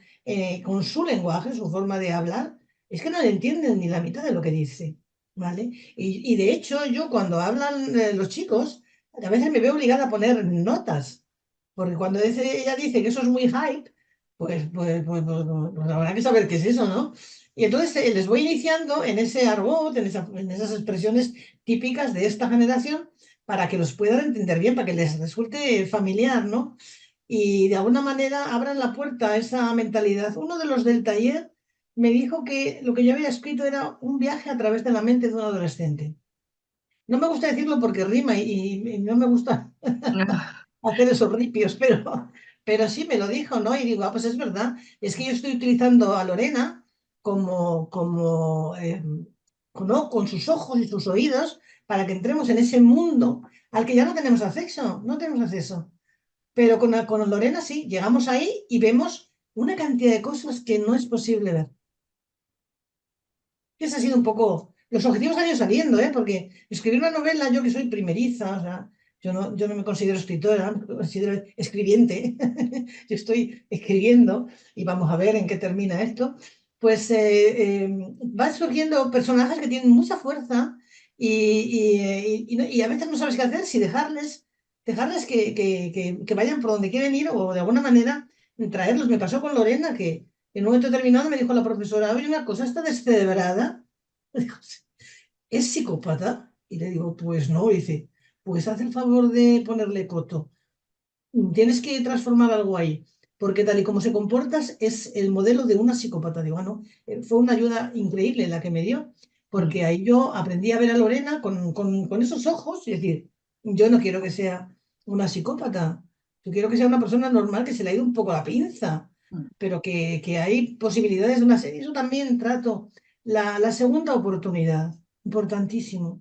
con su lenguaje, su forma de hablar, es que no le entienden ni la mitad de lo que dice, ¿vale? Y de hecho, yo cuando hablan los chicos, a veces me veo obligada a poner notas, porque cuando ella dice que eso es muy hype, pues habrá que saber qué es eso, ¿no? Y entonces les voy iniciando en ese argot, en esas expresiones típicas de esta generación para que los puedan entender bien, para que les resulte familiar, ¿no? Y de alguna manera abran la puerta a esa mentalidad. Uno de los del taller me dijo que lo que yo había escrito era un viaje a través de la mente de un adolescente. No me gusta decirlo porque rima y no me gusta hacer esos ripios, pero sí me lo dijo, ¿no? Y digo, pues es verdad, es que yo estoy utilizando a Lorena ¿no? Con sus ojos y sus oídos para que entremos en ese mundo al que ya no tenemos acceso, no tenemos acceso. Pero con Lorena sí, llegamos ahí y vemos una cantidad de cosas que no es posible ver. Ese ha sido un poco. Los objetivos han ido saliendo, ¿eh? Porque escribir una novela, yo que soy primeriza, o sea, yo no me considero escritora, me considero escribiente. Yo estoy escribiendo y vamos a ver en qué termina esto. Pues van surgiendo personajes que tienen mucha fuerza y a veces no sabes qué hacer, si dejarles que vayan por donde quieren ir o de alguna manera traerlos. Me pasó con Lorena, que en un momento determinado me dijo la profesora, oye, una cosa, está descerebrada. Digo, ¿es psicópata? Y le digo, pues no. Y dice, pues haz el favor de ponerle coto. Tienes que transformar algo ahí, porque tal y como se comportas es el modelo de una psicópata. Digo, no, fue una ayuda increíble la que me dio, porque ahí yo aprendí a ver a Lorena con esos ojos y decir, yo no quiero que sea una psicópata, yo quiero que sea una persona normal que se le ha ido un poco la pinza, pero que hay posibilidades de una serie. Eso también trato. La segunda oportunidad, importantísimo.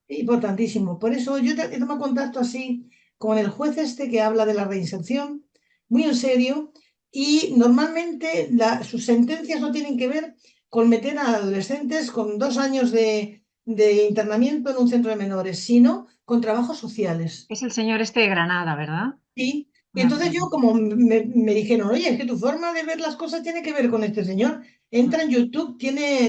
Importantísimo. Por eso yo he tomado contacto así con el juez este que habla de la reinserción, muy en serio, y normalmente sus sentencias no tienen que ver con meter a adolescentes con 2 años de internamiento en un centro de menores, sino con trabajos sociales. Es el señor este de Granada, ¿verdad? Sí. Y Ah, entonces yo, como me dijeron, oye, es que tu forma de ver las cosas tiene que ver con este señor. Entra en YouTube, tiene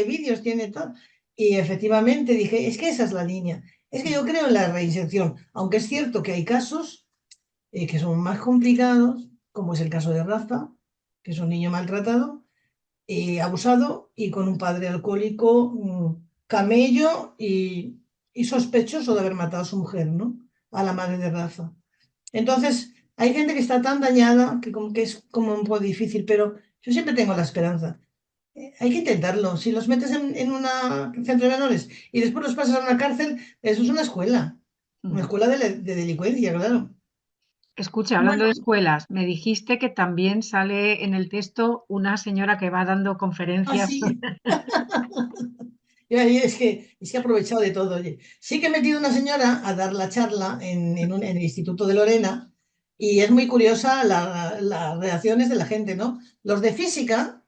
vídeos, tiene todo. Y efectivamente dije, es que esa es la línea. Es que yo creo en la reinserción, aunque es cierto que hay casos que son más complicados, como es el caso de Rafa, que es un niño maltratado, abusado y con un padre alcohólico, camello y sospechoso de haber matado a su mujer, ¿no? A la madre de Rafa. Entonces, hay gente que está tan dañada que es como un poco difícil, pero yo siempre tengo la esperanza. Hay que intentarlo. Si los metes en un centro de menores y después los pasas a una cárcel, eso es una escuela. una Mm. escuela de delincuencia, claro. Escucha, hablando de Bueno, escuelas, me dijiste que también sale en el texto una señora que va dando conferencias. así. Es que he aprovechado de todo. Oye. Sí que he metido una señora a dar la charla en el Instituto de Lorena y es muy curiosa las reacciones de la gente, ¿no? Los de física,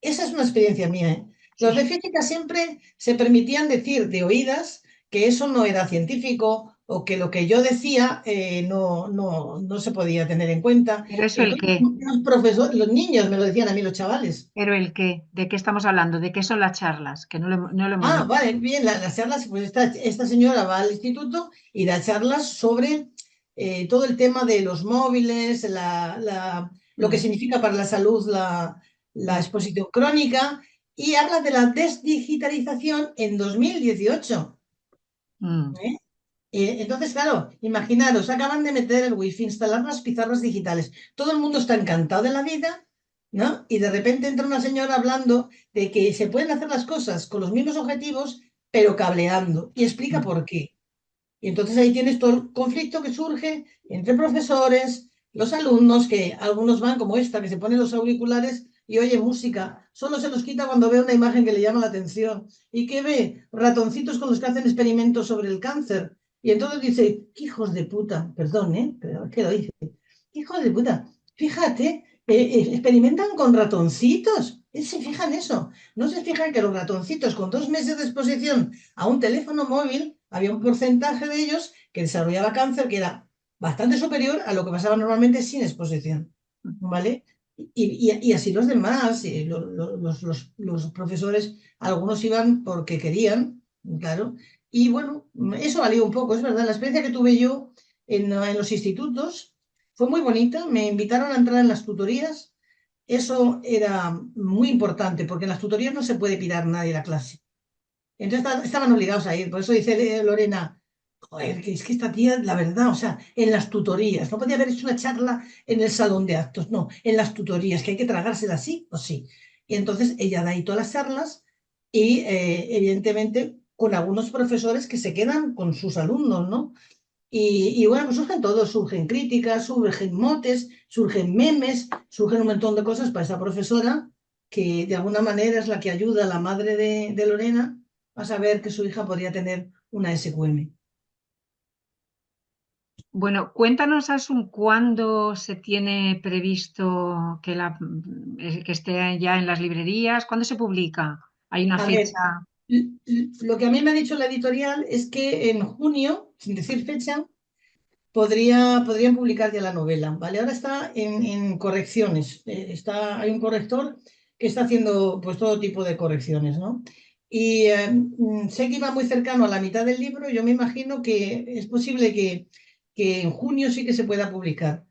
esa es una experiencia mía, ¿eh? Los de Sí, física siempre se permitían decir de oídas que eso no era científico o que lo que yo decía no se podía tener en cuenta. pero eso el Entonces, qué, los profesores, los niños me lo decían a mí, los chavales. pero el qué, ¿de qué estamos hablando? ¿De qué son las charlas? Que no lo hemos Ah, dicho. vale, bien, las charlas, pues esta señora va al instituto y da charlas sobre todo el tema de los móviles, lo que Mm, significa para la salud la mm, exposición crónica y habla de la desdigitalización en 2018. mm. ¿Eh? Entonces, claro, imaginaros, acaban de meter el wifi, instalar las pizarras digitales. Todo el mundo está encantado de la vida, ¿no? Y de repente entra una señora hablando de que se pueden hacer las cosas con los mismos objetivos, pero cableando. Y explica Mm. por qué. Y entonces ahí tienes todo el conflicto que surge entre profesores, los alumnos, que algunos van como esta, que se ponen los auriculares y oye música. Solo se los quita cuando ve una imagen que le llama la atención. ¿Y qué ve? Ratoncitos con los que hacen experimentos sobre el cáncer. Y entonces dice, "¿Qué hijos de puta, perdón, ¿eh? Pero es que lo dice, hijos de puta, fíjate, experimentan con ratoncitos. Se fijan eso. No se fijan que los ratoncitos con 2 meses de exposición a un teléfono móvil, había un porcentaje de ellos que desarrollaba cáncer que era bastante superior a lo que pasaba normalmente sin exposición. ¿Vale? Y así los demás, los profesores, algunos iban porque querían, claro. Y bueno, eso valió un poco, es verdad. La experiencia que tuve yo en los institutos fue muy bonita. Me invitaron a entrar en las tutorías. Eso era muy importante porque en las tutorías no se puede pirar nadie la clase. Entonces estaban obligados a ir. Por eso dice Lorena, joder, que es que esta tía, la verdad, o sea, en las tutorías, no podía haber hecho una charla en el salón de actos, no, en las tutorías, que hay que tragársela así o sí. Y entonces ella da ahí todas las charlas y evidentemente con algunos profesores que se quedan con sus alumnos, ¿no? Y bueno, pues surgen todos, surgen críticas, surgen motes, surgen memes, surgen un montón de cosas para esa profesora que de alguna manera es la que ayuda a la madre de Lorena a saber que su hija podría tener una SQM. Bueno, cuéntanos, Asun, cuándo se tiene previsto que esté ya en las librerías, cuándo se publica. ¿Hay una A ver, fecha? lo que a mí me ha dicho la editorial es que en junio, sin decir fecha, podrían publicar ya la novela, ¿vale? Ahora está en correcciones, hay un corrector que está haciendo pues todo tipo de correcciones, ¿no? Y sé que iba muy cercano a la mitad del libro, yo me imagino que es posible que en junio sí que se pueda publicar.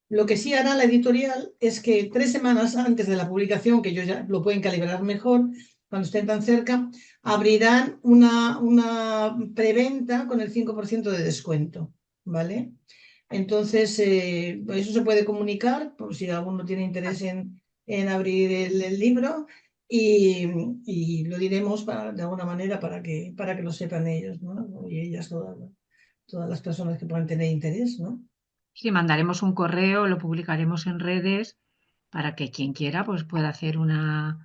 Lo que sí hará la editorial es que 3 semanas antes de la publicación, que ellos ya lo pueden calibrar mejor, cuando estén tan cerca, abrirán una preventa con el 5% de descuento, ¿vale? Entonces, eso se puede comunicar por si alguno tiene interés en abrir el libro y lo diremos de alguna manera para que lo sepan ellos, ¿no? Y ellas, todas las personas que puedan tener interés, ¿no? Sí, mandaremos un correo, lo publicaremos en redes para que quien quiera pues pueda hacer una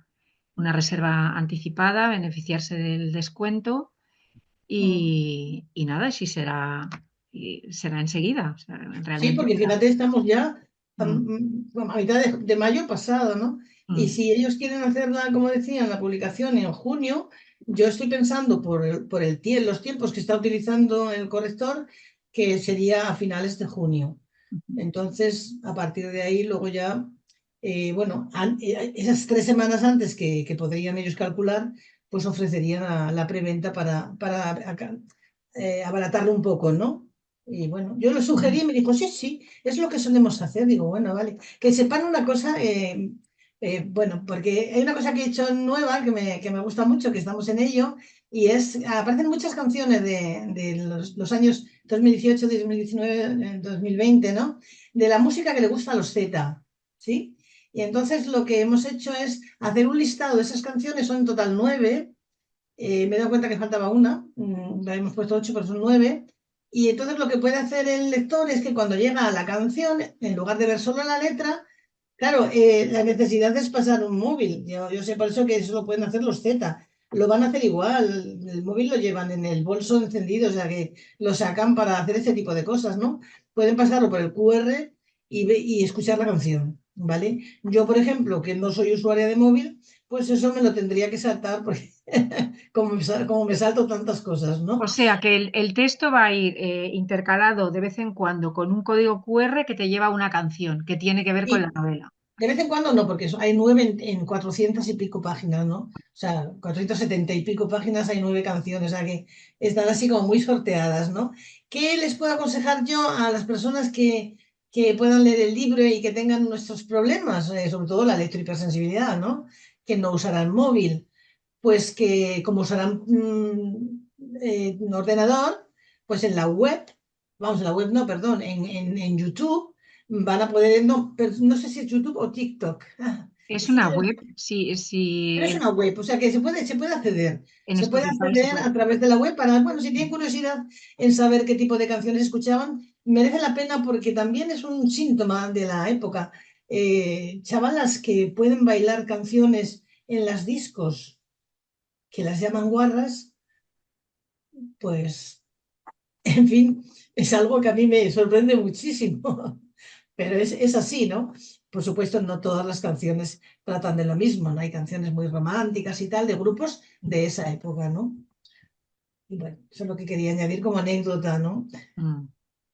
reserva anticipada, beneficiarse del descuento Mm. y nada, sí será enseguida. O sea, Sí, realmente porque fíjate, estamos ya mm, a mitad de mayo pasado, ¿no? Y mm, si ellos quieren hacerla, como decían, la publicación en junio, yo estoy pensando los tiempos que está utilizando el corrector, que sería a finales de junio. Entonces, a partir de ahí, luego ya, bueno, esas 3 semanas antes que podrían ellos calcular, pues ofrecerían la preventa para abaratarlo un poco, ¿no? Y bueno, yo lo sugerí y me dijo, sí, sí, es lo que solemos hacer. Digo, bueno, vale. Que sepan una cosa, bueno, porque hay una cosa que he hecho nueva que me gusta mucho, que estamos en ello, y aparecen muchas canciones de los años 2018, 2019, 2020, ¿no? De la música que le gusta a los Z, ¿sí? Y entonces lo que hemos hecho es hacer un listado de esas canciones, son en total 9, me he dado cuenta que faltaba una, la hemos puesto 8, pero son 9, Y entonces lo que puede hacer el lector es que cuando llega a la canción, en lugar de ver solo la letra, claro, la necesidad es pasar un móvil. Yo sé por eso que eso lo pueden hacer los Z. Lo van a hacer igual. El móvil lo llevan en el bolso encendido, o sea que lo sacan para hacer ese tipo de cosas, ¿no? Pueden pasarlo por el QR y escuchar la canción, ¿vale? Yo, por ejemplo, que no soy usuaria de móvil, pues eso me lo tendría que saltar porque como me salto tantas cosas, O ¿no? sea que el texto va a ir intercalado de vez en cuando con un código QR que te lleva a una canción que tiene que ver con la Y novela. de vez en cuando no, porque hay 9 en 400 y pico páginas, ¿no? O sea, 470 y pico páginas hay 9 canciones, o sea que están así como muy sorteadas, ¿no? ¿Qué les puedo aconsejar yo a las personas que puedan leer el libro y que tengan nuestros problemas, sobre todo la electrohipersensibilidad, ¿no? Que no usarán móvil, pues que como usarán un ordenador, pues en la web, vamos, en la web no, perdón, en YouTube van a poder, no, no sé si es YouTube o TikTok. Es Es que una web, sí, pero es sí, una web, o sea que se puede acceder. en Se puede Spotify se acceder puede. a través de la web para, bueno, si tienen curiosidad en saber qué tipo de canciones escuchaban, merece la pena porque también es un síntoma de la época. Chavalas que pueden bailar canciones en las discos, que las llaman guarras, pues, en fin, es algo que a mí me sorprende muchísimo. Pero es así, ¿no? Por supuesto, no todas las canciones tratan de lo mismo, ¿no? Hay canciones muy románticas y tal, de grupos de esa época, ¿no? Y bueno, eso es lo que quería añadir como anécdota, ¿no? Mm.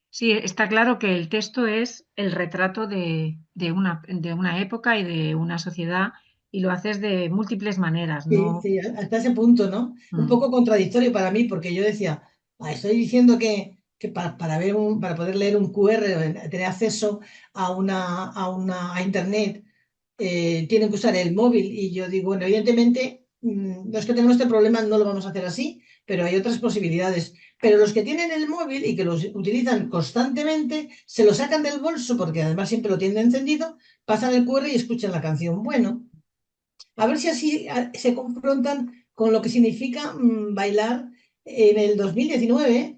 Sí, está claro que el texto es el retrato de una época y de una sociedad y lo haces de múltiples maneras, Sí, ¿no? sí, hasta ese punto, ¿no? Un Mm. poco contradictorio para mí, porque yo decía, estoy diciendo que para poder leer un QR, o tener acceso a Internet, tienen que usar el móvil. Y yo digo, bueno, evidentemente, los que tenemos este problema no lo vamos a hacer así, pero hay otras posibilidades. Pero los que tienen el móvil y que los utilizan constantemente, se lo sacan del bolso, porque además siempre lo tienen encendido, pasan el QR y escuchan la canción. Bueno. A ver si así se confrontan con lo que significa bailar en el 2019,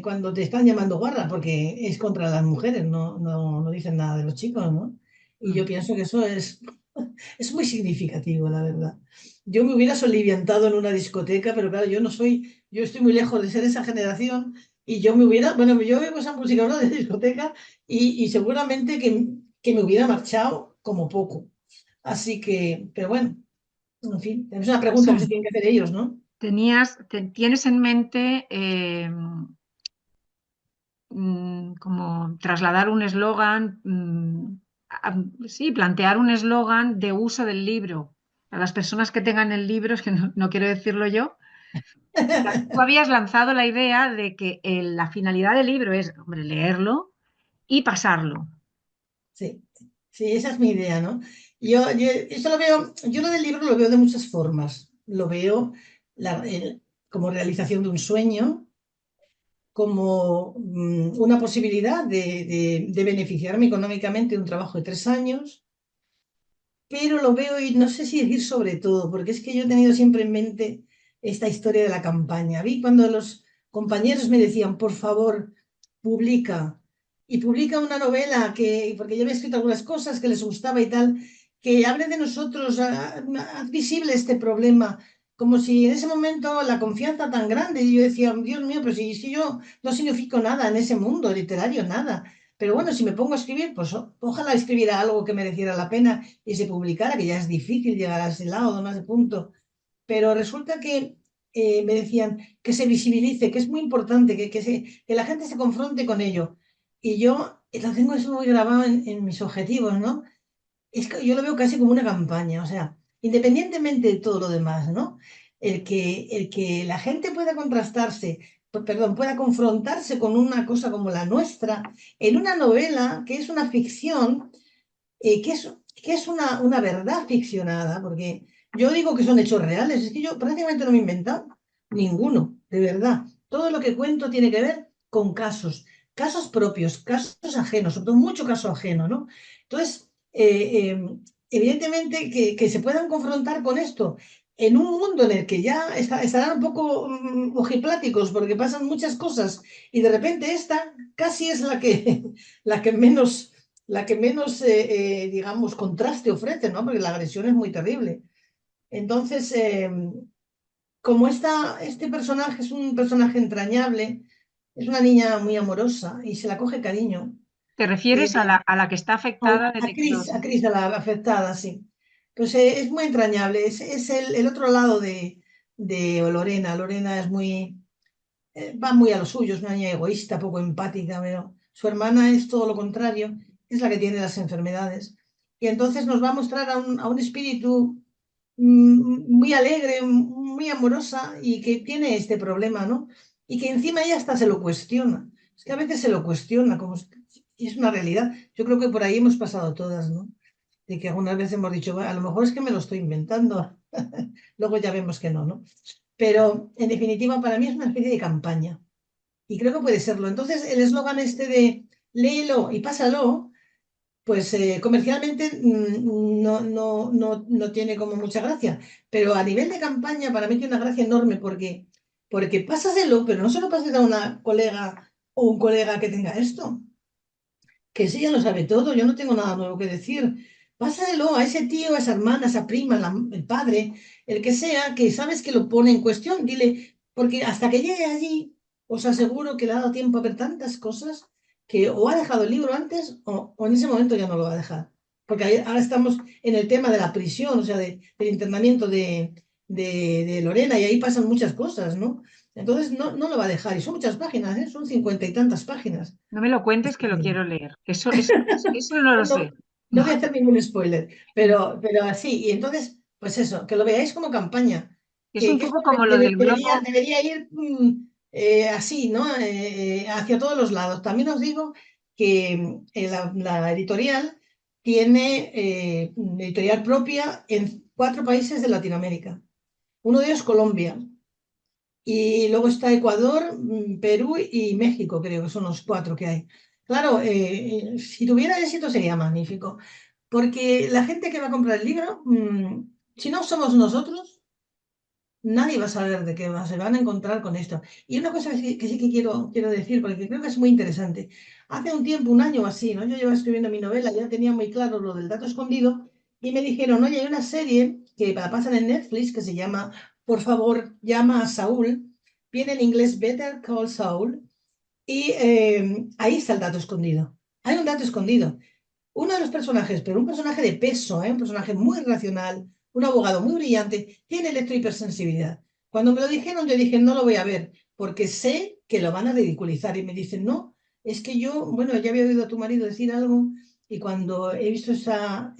cuando te están llamando guarra, porque es contra las mujeres, no dicen nada de los chicos, ¿no? Y yo Mm. pienso que eso es muy significativo, la verdad. Yo me hubiera soliviantado en una discoteca, pero claro, yo estoy muy lejos de ser esa generación y bueno, yo oigo esa música ahora de discoteca y seguramente que me hubiera marchado como poco. Así que, pero bueno, en fin, es una pregunta que se Sí. tienen que hacer ellos, ¿no? Tienes en mente como trasladar un eslogan, sí, plantear un eslogan de uso del libro. A las personas que tengan el libro, es que no quiero decirlo yo. Tú habías lanzado la idea de que la finalidad del libro es, hombre, leerlo y pasarlo. Sí, sí, esa es mi idea, ¿no? Eso lo veo, yo lo del libro lo veo de muchas formas. Lo veo como realización de un sueño, como una posibilidad de beneficiarme económicamente de un trabajo de 3 años, pero lo veo y no sé si decir sobre todo, porque es que yo he tenido siempre en mente esta historia de la campaña. Vi cuando los compañeros me decían, por favor, publica, y publica una novela porque yo había escrito algunas cosas que les gustaba y tal, que hable de nosotros, haz visible este problema, como si en ese momento la confianza tan grande, y yo decía, Dios mío, pero si yo no significo nada en ese mundo literario, nada. Pero bueno, si me pongo a escribir, pues ojalá escribiera algo que mereciera la pena y se publicara, que ya es difícil llegar a ese lado, no a ese punto. Pero resulta que me decían que se visibilice, que es muy importante, que la gente se confronte con ello. Y yo lo tengo eso muy grabado en mis objetivos, ¿no? Es que yo lo veo casi como una campaña, o sea, independientemente de todo lo demás, ¿no? El que la gente pueda contrastarse, perdón, pueda confrontarse con una cosa como la nuestra, en una novela que es una ficción, que es una verdad ficcionada, porque yo digo que son hechos reales, es que yo prácticamente no me he inventado ninguno, de verdad. Todo lo que cuento tiene que ver con casos propios, casos ajenos, sobre todo mucho caso ajeno, ¿no? Entonces, evidentemente que se puedan confrontar con esto, en un mundo en el que ya estarán un poco ojipláticos porque pasan muchas cosas y de repente esta casi es la que menos, digamos, contraste ofrece, ¿no? Porque la agresión es muy terrible. Entonces, como este personaje es un personaje entrañable, es una niña muy amorosa y se la coge cariño. ¿Te eh, refieres a la que está afectada de a electrosis? Cris, a la afectada, sí. Pues es muy entrañable, es el otro lado de Lorena. Lorena es va muy a lo suyo, es una niña egoísta, poco empática, pero su hermana es todo lo contrario, es la que tiene las enfermedades. Y entonces nos va a mostrar a un espíritu muy alegre, muy amorosa y que tiene este problema, ¿no? Y que encima ella hasta se lo cuestiona. Es que a veces se lo cuestiona, y es una realidad. Yo creo que por ahí hemos pasado todas, ¿no? De que algunas veces hemos dicho, "Bueno, a lo mejor es que me lo estoy inventando". Luego ya vemos que no, ¿no? Pero en definitiva, para mí es una especie de campaña. Y creo que puede serlo. Entonces, el eslogan este de léelo y pásalo, pues comercialmente no tiene como mucha gracia. Pero a nivel de campaña, para mí tiene una gracia enorme porque pásaselo, pero no se lo pases a una colega o un colega que tenga esto, que ese ya lo sabe todo, yo no tengo nada nuevo que decir. Pásaselo a ese tío, a esa hermana, a esa prima, el padre, el que sea, que sabes que lo pone en cuestión. Dile, porque hasta que llegue allí, os aseguro que le ha dado tiempo a ver tantas cosas que o ha dejado el libro antes o en ese momento ya no lo va a dejar. Porque ahora estamos en el tema de la prisión, o sea, del internamiento de Lorena, y ahí pasan muchas cosas, ¿no? Entonces no lo va a dejar. Y son muchas páginas, ¿eh? Son 50 y tantas páginas. No me lo cuentes que lo quiero leer. Eso no lo No, sé. no voy a hacer ningún spoiler, pero así. Y entonces, pues eso, que lo veáis como campaña, Es un que poco esto como lo del globo. debería ir así, ¿no? Hacia todos los lados. También os digo que la editorial tiene editorial propia en 4 países de Latinoamérica. Uno de ellos Colombia. Y luego está Ecuador, Perú y México, creo que son los 4 que hay. Claro, si tuviera éxito sería magnífico, porque la gente que va a comprar el libro, si no somos nosotros, nadie va a saber de qué va, se van a encontrar con esto. Y una cosa que sí que quiero decir, porque creo que es muy interesante. Hace un tiempo, un año o así, ¿no? Yo llevaba escribiendo mi novela, ya tenía muy claro lo del dato escondido, y me dijeron, oye, hay una serie que la pasan en Netflix que se llama Por favor, llama a Saúl. Viene en inglés Better Call Saul, y ahí está el dato escondido. Hay un dato escondido. Uno de los personajes, pero un personaje de peso, un personaje muy racional, un abogado muy brillante, tiene electrohipersensibilidad. Cuando me lo dijeron, yo dije, no lo voy a ver, porque sé que lo van a ridiculizar. Y me dicen, no, es que yo, bueno, ya había oído a tu marido decir algo, y cuando he visto esta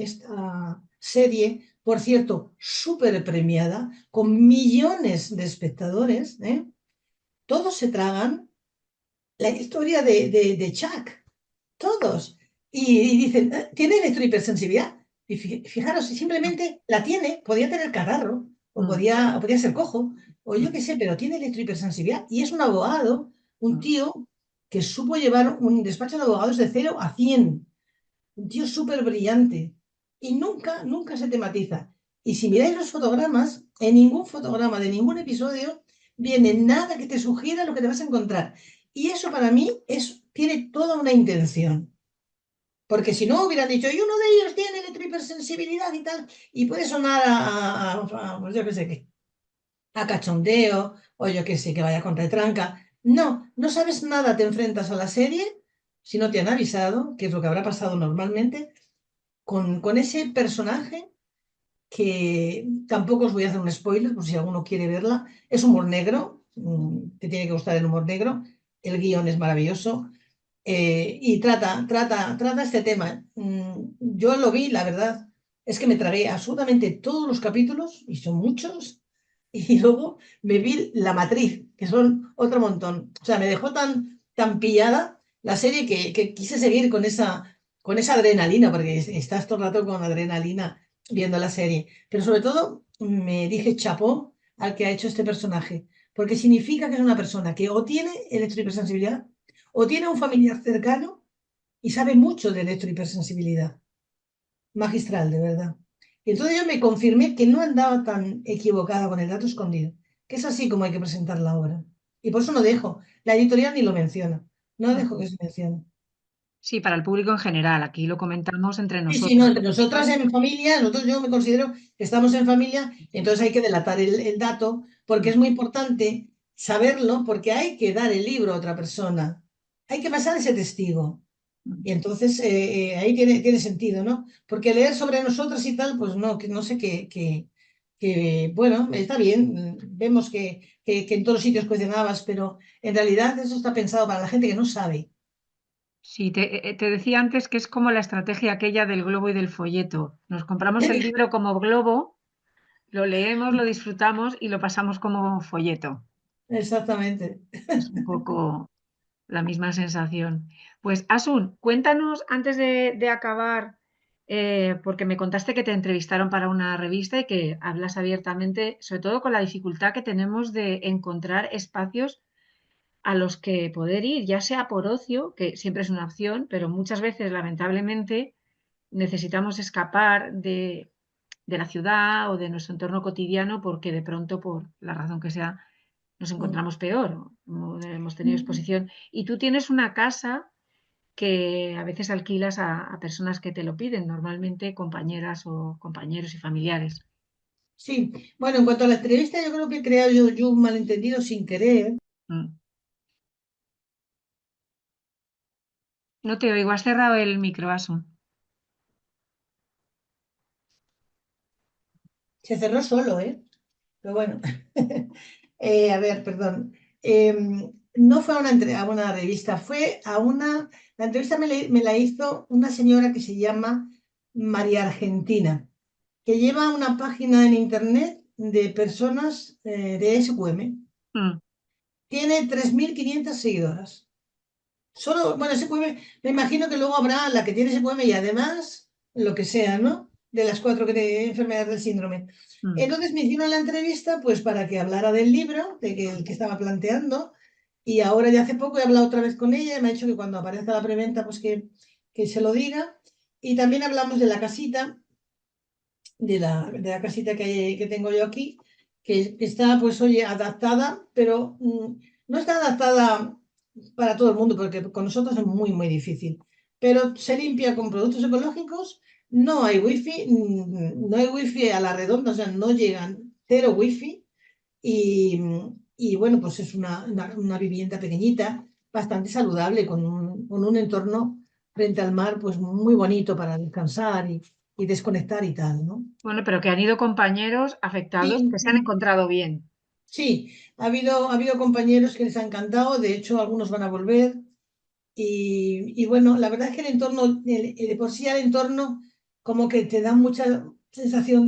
serie, por cierto, súper premiada, con millones de espectadores, todos se tragan la historia de Chuck, todos. Y dicen, ¿tiene electrohipersensibilidad? Y fijaros, si simplemente la tiene, podía tener catarro, Mm, o podía ser cojo, o yo qué sé, pero tiene electrohipersensibilidad. Y es un abogado, un mm. tío que supo llevar un despacho de abogados de 0 a 100. Un tío súper brillante. Y nunca se tematiza. Y si miráis los fotogramas, en ningún fotograma de ningún episodio viene nada que te sugiera lo que te vas a encontrar. Y eso para mí tiene toda una intención. Porque si no hubieran dicho, y uno de ellos tiene electrohipersensibilidad y tal, y puede sonar pues yo qué sé qué, a cachondeo, o yo qué sé, que vaya con retranca. No, no sabes nada, te enfrentas a la serie, si no te han avisado, que es lo que habrá pasado normalmente, con ese personaje que tampoco os voy a hacer un spoiler, por si alguno quiere verla. Es humor negro, te tiene que gustar el humor negro, el guión es maravilloso. Y trata este tema. Yo lo vi, la verdad, es que me tragué absolutamente todos los capítulos, y son muchos, y luego me vi La Matriz, que son otro montón. O sea, me dejó tan pillada la serie que quise seguir con esa adrenalina, porque estás todo el rato con adrenalina viendo la serie. Pero sobre todo me dije chapó al que ha hecho este personaje, porque significa que es una persona que o tiene electrohipersensibilidad o tiene un familiar cercano y sabe mucho de electrohipersensibilidad. Magistral, de verdad. Y entonces yo me confirmé que no andaba tan equivocada con el dato escondido, que es así como hay que presentar la obra. Y por eso no dejo, la editorial ni lo menciona, no dejo Ujú. que se mencione. Sí, para el público en general. Aquí lo comentamos entre Sí, sí, no, nosotros. entre nosotras en familia, nosotros yo me considero que estamos en familia, entonces hay que delatar el dato, porque es muy importante saberlo, porque hay que dar el libro a otra persona, hay que pasar ese testigo. Y entonces ahí tiene sentido, ¿no? Porque leer sobre nosotras y tal, pues no, que no sé bueno, está bien, vemos que en todos los sitios cuecen habas, pero en realidad eso está pensado para la gente que no sabe. Sí, te decía antes que es como la estrategia aquella del globo y del folleto. Nos compramos el libro como globo, lo leemos, lo disfrutamos y lo pasamos como folleto. Exactamente. Es un poco la misma sensación. Pues Asun, cuéntanos antes de acabar, porque me contaste que te entrevistaron para una revista y que hablas abiertamente, sobre todo con la dificultad que tenemos de encontrar espacios a los que poder ir, ya sea por ocio, que siempre es una opción, pero muchas veces, lamentablemente, necesitamos escapar de la ciudad o de nuestro entorno cotidiano porque de pronto, por la razón que sea, nos encontramos peor, hemos tenido exposición. Y tú tienes una casa que a veces alquilas a personas que te lo piden, normalmente compañeras o compañeros y familiares. Sí, bueno, en cuanto a la entrevista, yo creo que he creado yo un malentendido sin querer. Mm. No te oigo, has cerrado el micro, Asun. Se cerró solo, ¿eh? Pero bueno, a ver, perdón. No fue a a una revista, fue a una... La entrevista me la hizo una señora que se llama María Argentina, que lleva una página en internet de personas de SQM. Mm. Tiene 3.500 seguidoras. Solo, bueno, SQM, me imagino que luego habrá la que tiene SQM y además lo que sea, ¿no? De las cuatro enfermedades del síndrome. Mm. Entonces me hicieron la entrevista pues para que hablara del libro, de que el que estaba planteando, y ahora ya hace poco he hablado otra vez con ella y me ha dicho que cuando aparezca la preventa pues que se lo diga. Y también hablamos de la casita, de la casita que tengo yo aquí, que está pues oye adaptada, pero no está adaptada para todo el mundo, porque con nosotros es muy, muy difícil. Pero se limpia con productos ecológicos, no hay wifi, no hay wifi a la redonda, o sea, no llegan cero wifi. Y, y bueno, pues es una vivienda pequeñita, bastante saludable, con un entorno frente al mar, pues muy bonito para descansar y desconectar y tal, ¿no? Bueno, pero que han ido compañeros afectados Sí, que se han encontrado bien. sí, ha habido compañeros que les ha encantado, de hecho algunos van a volver. Y bueno, la verdad es que el entorno, de por sí el entorno, como que te da mucha sensación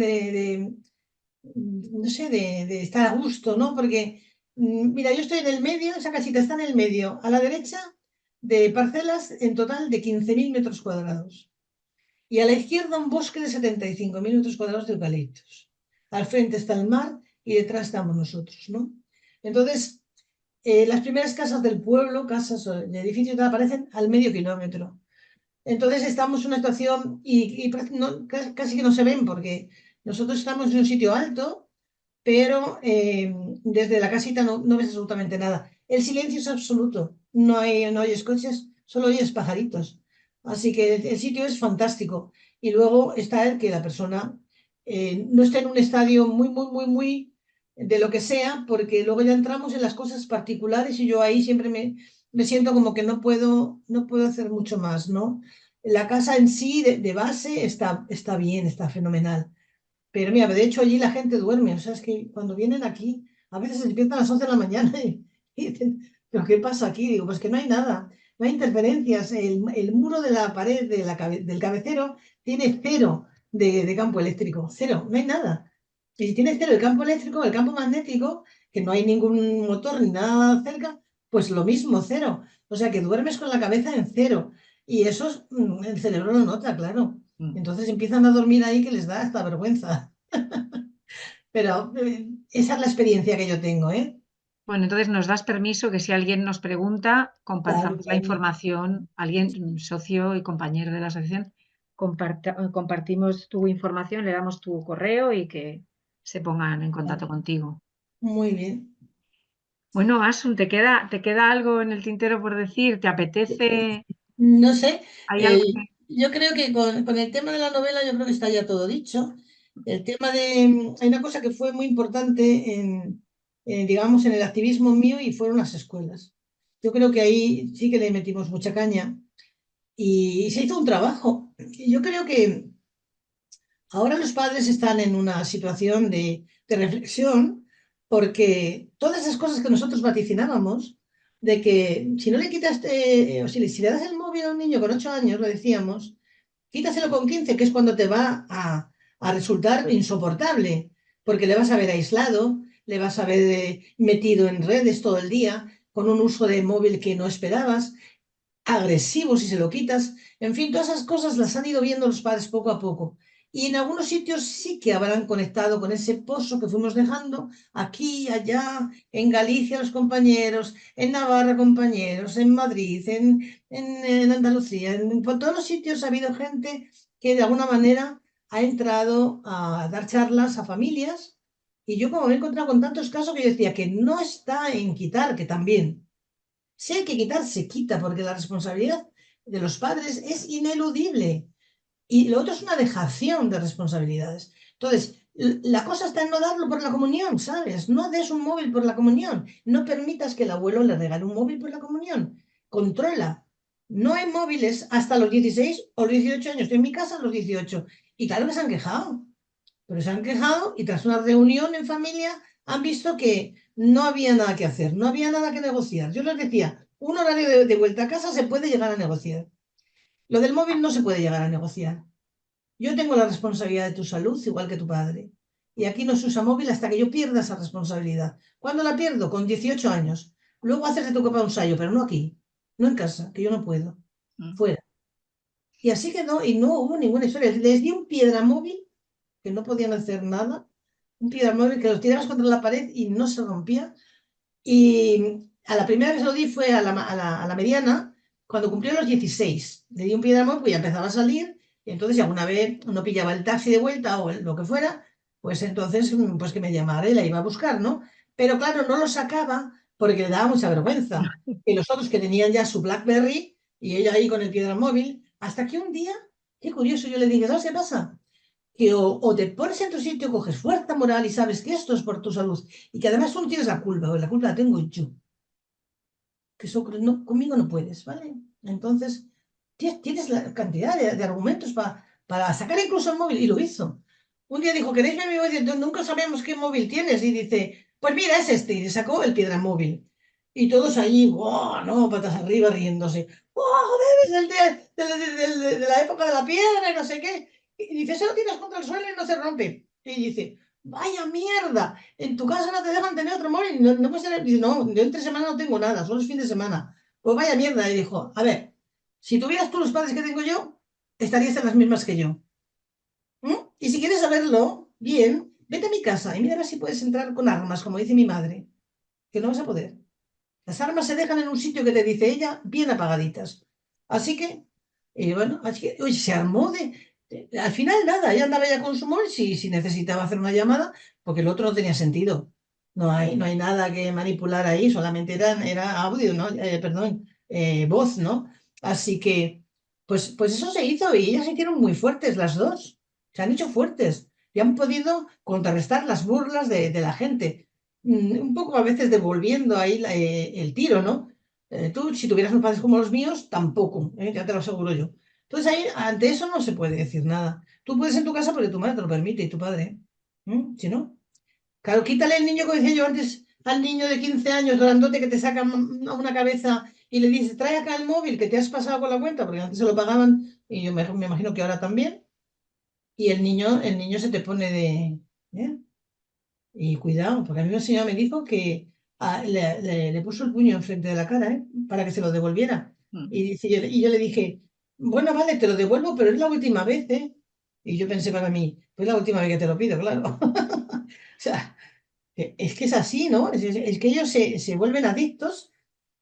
no sé, de estar a gusto, ¿no? Porque, mira, yo estoy en el medio, esa casita está en el medio, a la derecha, de parcelas en total de 15.000 metros cuadrados. Y a la izquierda un bosque de 75.000 metros cuadrados de eucaliptos. Al frente está el mar y detrás estamos nosotros, ¿no? Entonces, las primeras casas del pueblo, casas o de edificios, aparecen al medio kilómetro. Entonces estamos en una situación y casi que no se ven porque nosotros estamos en un sitio alto, pero desde la casita no ves absolutamente nada. El silencio es absoluto, no oyes coches, solo oyes pajaritos. Así que el sitio es fantástico. Y luego está el que la persona no está en un estadio muy, muy, muy, muy de lo que sea, porque luego ya entramos en las cosas particulares y yo ahí siempre me siento como que no puedo hacer mucho más, ¿no? La casa en sí, de base, está bien, está fenomenal. Pero mira, de hecho allí la gente duerme, o sea, es que cuando vienen aquí, a veces se despiertan a las 11 de la mañana y dicen, ¿pero qué pasa aquí? Digo, pues que no hay nada, no hay interferencias, el muro de la pared del cabecero tiene cero de campo eléctrico, cero, no hay nada. Y si tiene cero el campo eléctrico, el campo magnético, que no hay ningún motor ni nada cerca, pues lo mismo, cero. O sea que duermes con la cabeza en cero. Y eso el cerebro lo nota, claro. Mm. Entonces empiezan a dormir ahí que les da hasta vergüenza. Pero esa es la experiencia que yo tengo, ¿eh? Bueno, entonces nos das permiso que si alguien nos pregunta, Claro, compartamos la claro. información, alguien socio y compañero de la asociación, compartimos tu información, le damos tu correo y que se pongan en contacto Vale, contigo. muy bien. Bueno, Asun, te queda algo en el tintero por decir? ¿Te apetece? No sé, ¿Hay eh, algo yo creo que con el tema de la novela yo creo que está ya todo dicho. El tema de... Hay una cosa que fue muy importante digamos, en el activismo mío y fueron las escuelas. Yo creo que ahí sí que le metimos mucha caña y se hizo un trabajo. Y yo creo que ahora los padres están en una situación de reflexión porque todas esas cosas que nosotros vaticinábamos, de que si no le quitas, o si le das el móvil a un niño con 8 años, lo decíamos, quítaselo con 15 que es cuando te va a resultar insoportable, porque le vas a ver aislado, le vas a ver metido en redes todo el día, con un uso de móvil que no esperabas, agresivo si se lo quitas. En fin, todas esas cosas las han ido viendo los padres poco a poco. Y en algunos sitios sí que habrán conectado con ese pozo que fuimos dejando, aquí, allá, en Galicia los compañeros, en Navarra compañeros, en Madrid, en Andalucía, por todos los sitios ha habido gente que de alguna manera ha entrado a dar charlas a familias. Y yo como me he encontrado con tantos casos que yo decía que no está en quitar, que también. Si hay que quitar, se quita, porque la responsabilidad de los padres es ineludible. Y lo otro es una dejación de responsabilidades. Entonces, la cosa está en no darlo por la comunión, ¿sabes? No des un móvil por la comunión. No permitas que el abuelo le regale un móvil por la comunión. Controla. No hay móviles hasta los 16 o los 18 años. Estoy en mi casa a los 18. Y claro que se han quejado. Pero se han quejado y tras una reunión en familia han visto que no había nada que hacer, no había nada que negociar. Yo les decía, un horario de vuelta a casa se puede llegar a negociar. Lo del móvil no se puede llegar a negociar. Yo tengo la responsabilidad de tu salud igual que tu padre. Y aquí no se usa móvil hasta que yo pierda esa responsabilidad. ¿Cuándo la pierdo? Con 18 años. Luego haces de tu copa un sayo, pero no aquí, no en casa, que yo no puedo. Mm. Fuera. Y así quedó y no hubo ninguna historia. Les di un piedra móvil que no podían hacer nada, un piedra móvil que los tirabas contra la pared y no se rompía. Y a la primera que se lo di fue a la mediana, cuando cumplió los 16. Le di un piedra móvil, pues ya empezaba a salir, y entonces si alguna vez no pillaba el taxi de vuelta o lo que fuera, pues entonces pues que me llamara y la iba a buscar, ¿no? Pero claro, no lo sacaba porque le daba mucha vergüenza. Y los otros que tenían ya su BlackBerry y ella ahí con el piedra móvil, hasta que un día, qué curioso, yo le dije, ¿sabes qué pasa? Que o te pones en tu sitio, coges fuerza moral y sabes que esto es por tu salud y que además tú no tienes la culpa, porque la culpa la tengo yo, que eso conmigo no puedes, ¿vale? Entonces, tienes la cantidad de argumentos para sacar incluso el móvil y lo hizo. Un día dijo, ¿queréis ver mi móvil? Nunca sabemos qué móvil tienes y dice, pues mira, es este, y sacó el piedra móvil. Y todos allí, ¡wow! No, patas arriba riéndose. ¡Wow! Joder, es el de la época de la piedra y no sé qué. Y dice, se lo tiras contra el suelo y no se rompe. Y dice, vaya mierda, en tu casa no te dejan tener otro móvil. No, no puedes tener... Dice, no, yo entre semana no tengo nada, solo es fin de semana. Pues vaya mierda. Y dijo, a ver, si tuvieras tú los padres que tengo yo, estarías en las mismas que yo. ¿Mm? Y si quieres saberlo, bien, vete a mi casa y mira a ver si puedes entrar con armas, como dice mi madre, que no vas a poder. Las armas se dejan en un sitio que te dice ella, bien apagaditas. Así que, bueno, así que, oye, se armó al final nada, ella andaba ya con su móvil si necesitaba hacer una llamada, porque el otro no tenía sentido. No hay nada que manipular ahí, solamente era audio, ¿no? Perdón, voz, ¿no? Así que, pues eso se hizo y ellas se hicieron muy fuertes las dos. Se han hecho fuertes y han podido contrarrestar las burlas de la gente un poco a veces devolviendo ahí el tiro, ¿no? Tú, si tuvieras unos padres como los míos, tampoco, ya te lo aseguro yo. Entonces ahí, ante eso no se puede decir nada. Tú puedes en tu casa porque tu madre te lo permite y tu padre. Si no, claro, quítale el niño, como decía yo antes, al niño de 15 años, grandote, que te saca una cabeza y le dices, trae acá el móvil que te has pasado con la cuenta, porque antes se lo pagaban y yo me imagino que ahora también, y el niño se te pone ¿eh? Y cuidado, porque a mí una señora me dijo que le puso el puño enfrente de la cara, para que se lo devolviera. Mm. Y yo le dije, bueno, vale, te lo devuelvo, pero es la última vez, ¿eh? Y yo pensé para mí, pues la última vez que te lo pido, claro. O sea, es que es así, ¿no? Es que ellos se vuelven adictos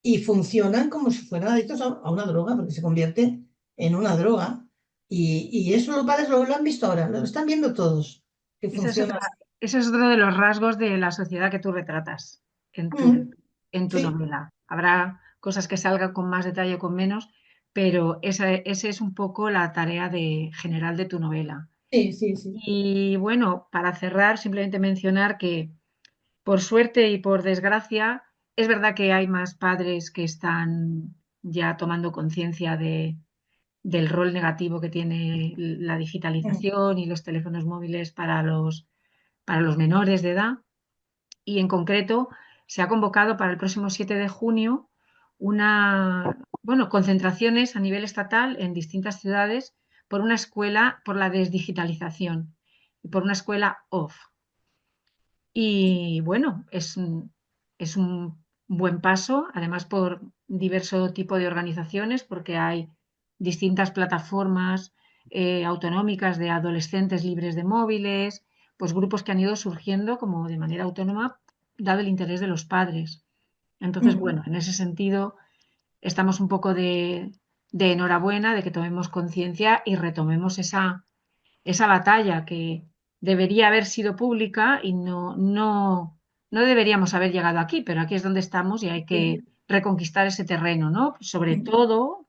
y funcionan como si fueran adictos a una droga, porque se convierte en una droga. Y eso los padres lo han visto ahora, lo están viendo todos, que Esa es funciona otra, así. ese es otro de los rasgos de la sociedad que tú retratas en tu, Mm, en tu sí, novela. Habrá cosas que salgan con más detalle o con menos, pero ese es un poco la tarea general de tu novela. sí, sí, sí. Y bueno, para cerrar, simplemente mencionar que por suerte y por desgracia, es verdad que hay más padres que están ya tomando conciencia del rol negativo que tiene la Mm, digitalización y los teléfonos móviles para los menores de edad. Y en concreto, se ha convocado para el próximo 7 de junio concentraciones a nivel estatal en distintas ciudades por una escuela, por la desdigitalización y por una escuela off. Y bueno, es un buen paso, además por diverso tipo de organizaciones, porque hay distintas plataformas autonómicas de adolescentes libres de móviles, pues grupos que han ido surgiendo como de manera autónoma, dado el interés de los padres. Entonces, mm, bueno, en ese sentido, estamos un poco de enhorabuena de que tomemos conciencia y retomemos esa batalla que debería haber sido pública y no deberíamos haber llegado aquí, pero aquí es donde estamos y hay que sí, reconquistar ese terreno, ¿no? Sobre mm, todo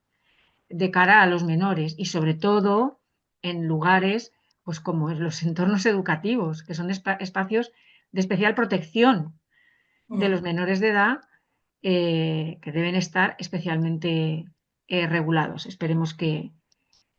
de cara a los menores y sobre todo en lugares pues como en los entornos educativos, que son espacios de especial protección de mm. los menores de edad que deben estar especialmente regulados. Esperemos que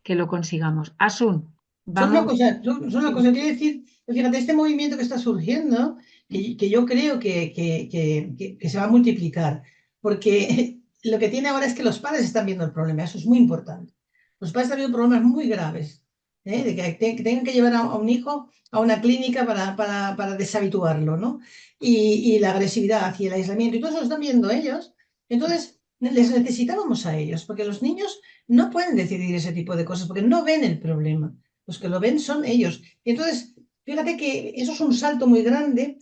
lo consigamos. Asun, Son una vamos. cosa, son una cosa, quiero decir, fíjate, este movimiento que está surgiendo, que yo creo que se va a multiplicar, porque lo que tiene ahora es que los padres están viendo el problema, eso es muy importante. Los padres están viendo problemas muy graves, de que tengan que llevar a un hijo a una clínica para deshabituarlo, ¿no? Y la agresividad y el aislamiento, y todo eso lo están viendo ellos. Entonces, les necesitábamos a ellos, porque los niños no pueden decidir ese tipo de cosas, porque no ven el problema. Los que lo ven son ellos. Y entonces, fíjate que eso es un salto muy grande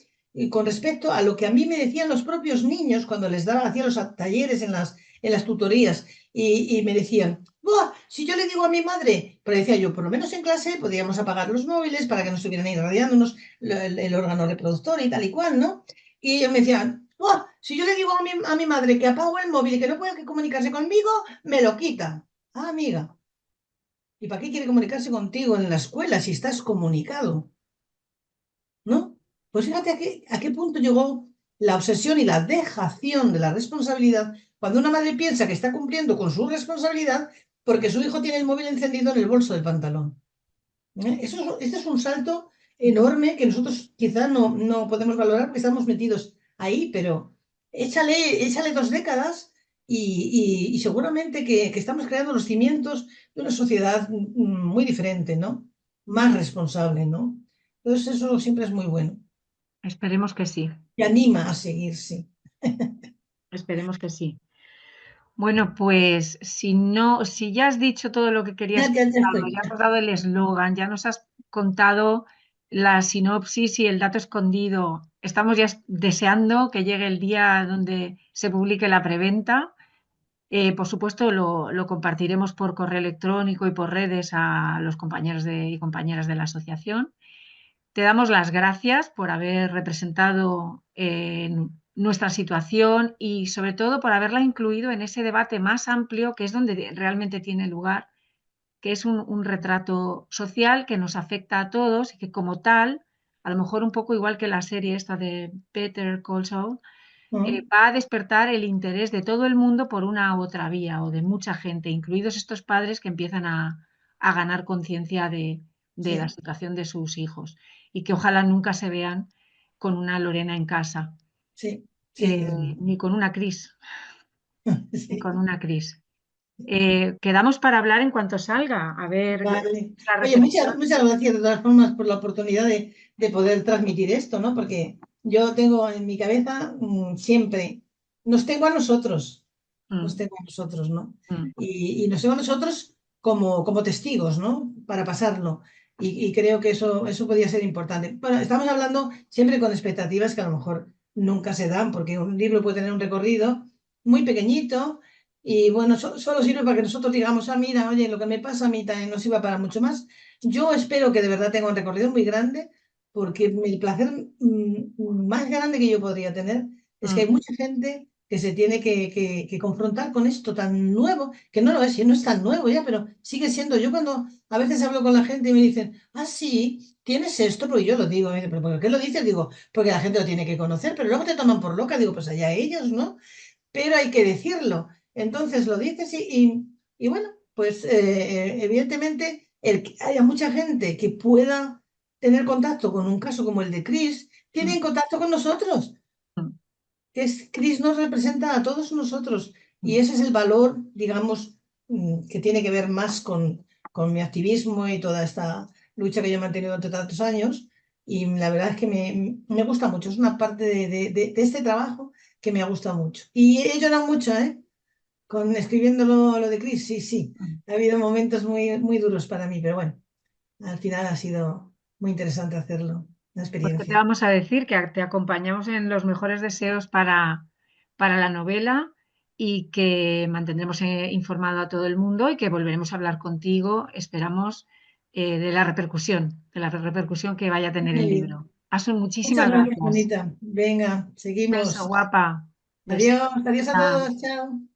con respecto a lo que a mí me decían los propios niños cuando les daba, hacía los talleres en las tutorías y me decían, "Buah, si yo le digo a mi madre, pero decía yo, por lo menos en clase podíamos apagar los móviles para que no estuvieran irradiándonos el órgano reproductor y tal y cual, ¿no? Y ellos me decían, "Buah, si yo le digo a mi madre que apago el móvil y que no puede comunicarse conmigo, me lo quita. Ah, amiga. ¿Y para qué quiere comunicarse contigo en la escuela si estás comunicado? ¿No? Pues fíjate a qué punto llegó la obsesión y la dejación de la responsabilidad cuando una madre piensa que está cumpliendo con su responsabilidad porque su hijo tiene el móvil encendido en el bolso del pantalón. Este es un salto enorme que nosotros quizá no podemos valorar porque estamos metidos ahí, pero échale 2 décadas y seguramente que estamos creando los cimientos de una sociedad muy diferente, ¿no? Más responsable, ¿no? Entonces eso siempre es muy bueno Esperemos que sí, y anima a seguir, sí. esperemos que sí. Bueno, pues si ya has dicho todo lo que querías Ya contarlo, estoy. ya has dado el eslogan, ya nos has contado la sinopsis y el dato escondido, estamos ya deseando que llegue el día donde se publique la preventa. Por supuesto, lo compartiremos por correo electrónico y por redes a los compañeros y compañeras de la asociación. Te damos las gracias por haber representado nuestra situación y sobre todo por haberla incluido en ese debate más amplio que es donde realmente tiene lugar, que es un retrato social que nos afecta a todos y que como tal, a lo mejor un poco igual que la serie esta de Better Call Saul, Mm, va a despertar el interés de todo el mundo por una u otra vía o de mucha gente, incluidos estos padres que empiezan a ganar conciencia de la sí, situación de sus hijos y que ojalá nunca se vean con una Lorena en casa, sí, sí, desde ni con una Cris, luego. ni Sí. con una Cris. Quedamos para hablar en cuanto salga, a ver Vale. la Oye, recepción. muchas gracias de todas formas por la oportunidad de poder transmitir esto, ¿no? Porque yo tengo en mi cabeza siempre, nos tengo a nosotros, nos Mm, tengo a nosotros, ¿no? mm. Y nos tengo a nosotros como testigos, ¿no? Para pasarlo. Y creo que eso podría ser importante. Bueno, estamos hablando siempre con expectativas que a lo mejor nunca se dan, porque un libro puede tener un recorrido muy pequeñito Y bueno, solo sirve para que nosotros digamos, ah, mira, oye, lo que me pasa a mí también no sirva para mucho más. Yo espero que de verdad tenga un recorrido muy grande, porque el placer más grande que yo podría tener es que hay Mm, mucha gente que se tiene que confrontar con esto tan nuevo, que no lo es, y no es tan nuevo ya, pero sigue siendo. Yo cuando a veces hablo con la gente y me dicen, ah, sí, tienes esto, porque yo lo digo, y me dicen, ¿pero por qué lo dices? Digo, porque la gente lo tiene que conocer, pero luego te toman por loca, digo, pues allá ellos, ¿no? Pero hay que decirlo. Entonces lo dices y bueno, pues evidentemente el que haya mucha gente que pueda tener contacto con un caso como el de Chris, mm, tiene contacto con nosotros. mm, Chris nos representa a todos nosotros y mm. ese es el valor, digamos, que tiene que ver más con mi activismo y toda esta lucha que yo he mantenido durante tantos años. Y la verdad es que me gusta mucho, es una parte de este trabajo que me gusta mucho. Y he llorado mucho, ¿eh? Con escribiendo lo de Chris, sí, sí. Mm. Ha habido momentos muy, muy duros para mí, pero bueno, al final ha sido muy interesante hacerlo, una Pues qué te experiencia. vamos a decir, que te acompañamos en los mejores deseos para la novela y que mantendremos informado a todo el mundo y que volveremos a hablar contigo, esperamos, de la repercusión que vaya a tener Muy el bien. libro. Asun, Muchas muchísimas gracias, gracias. Bonita. Venga, Un beso, seguimos. guapa. Beso. Adiós, adiós a Chao. todos, chao.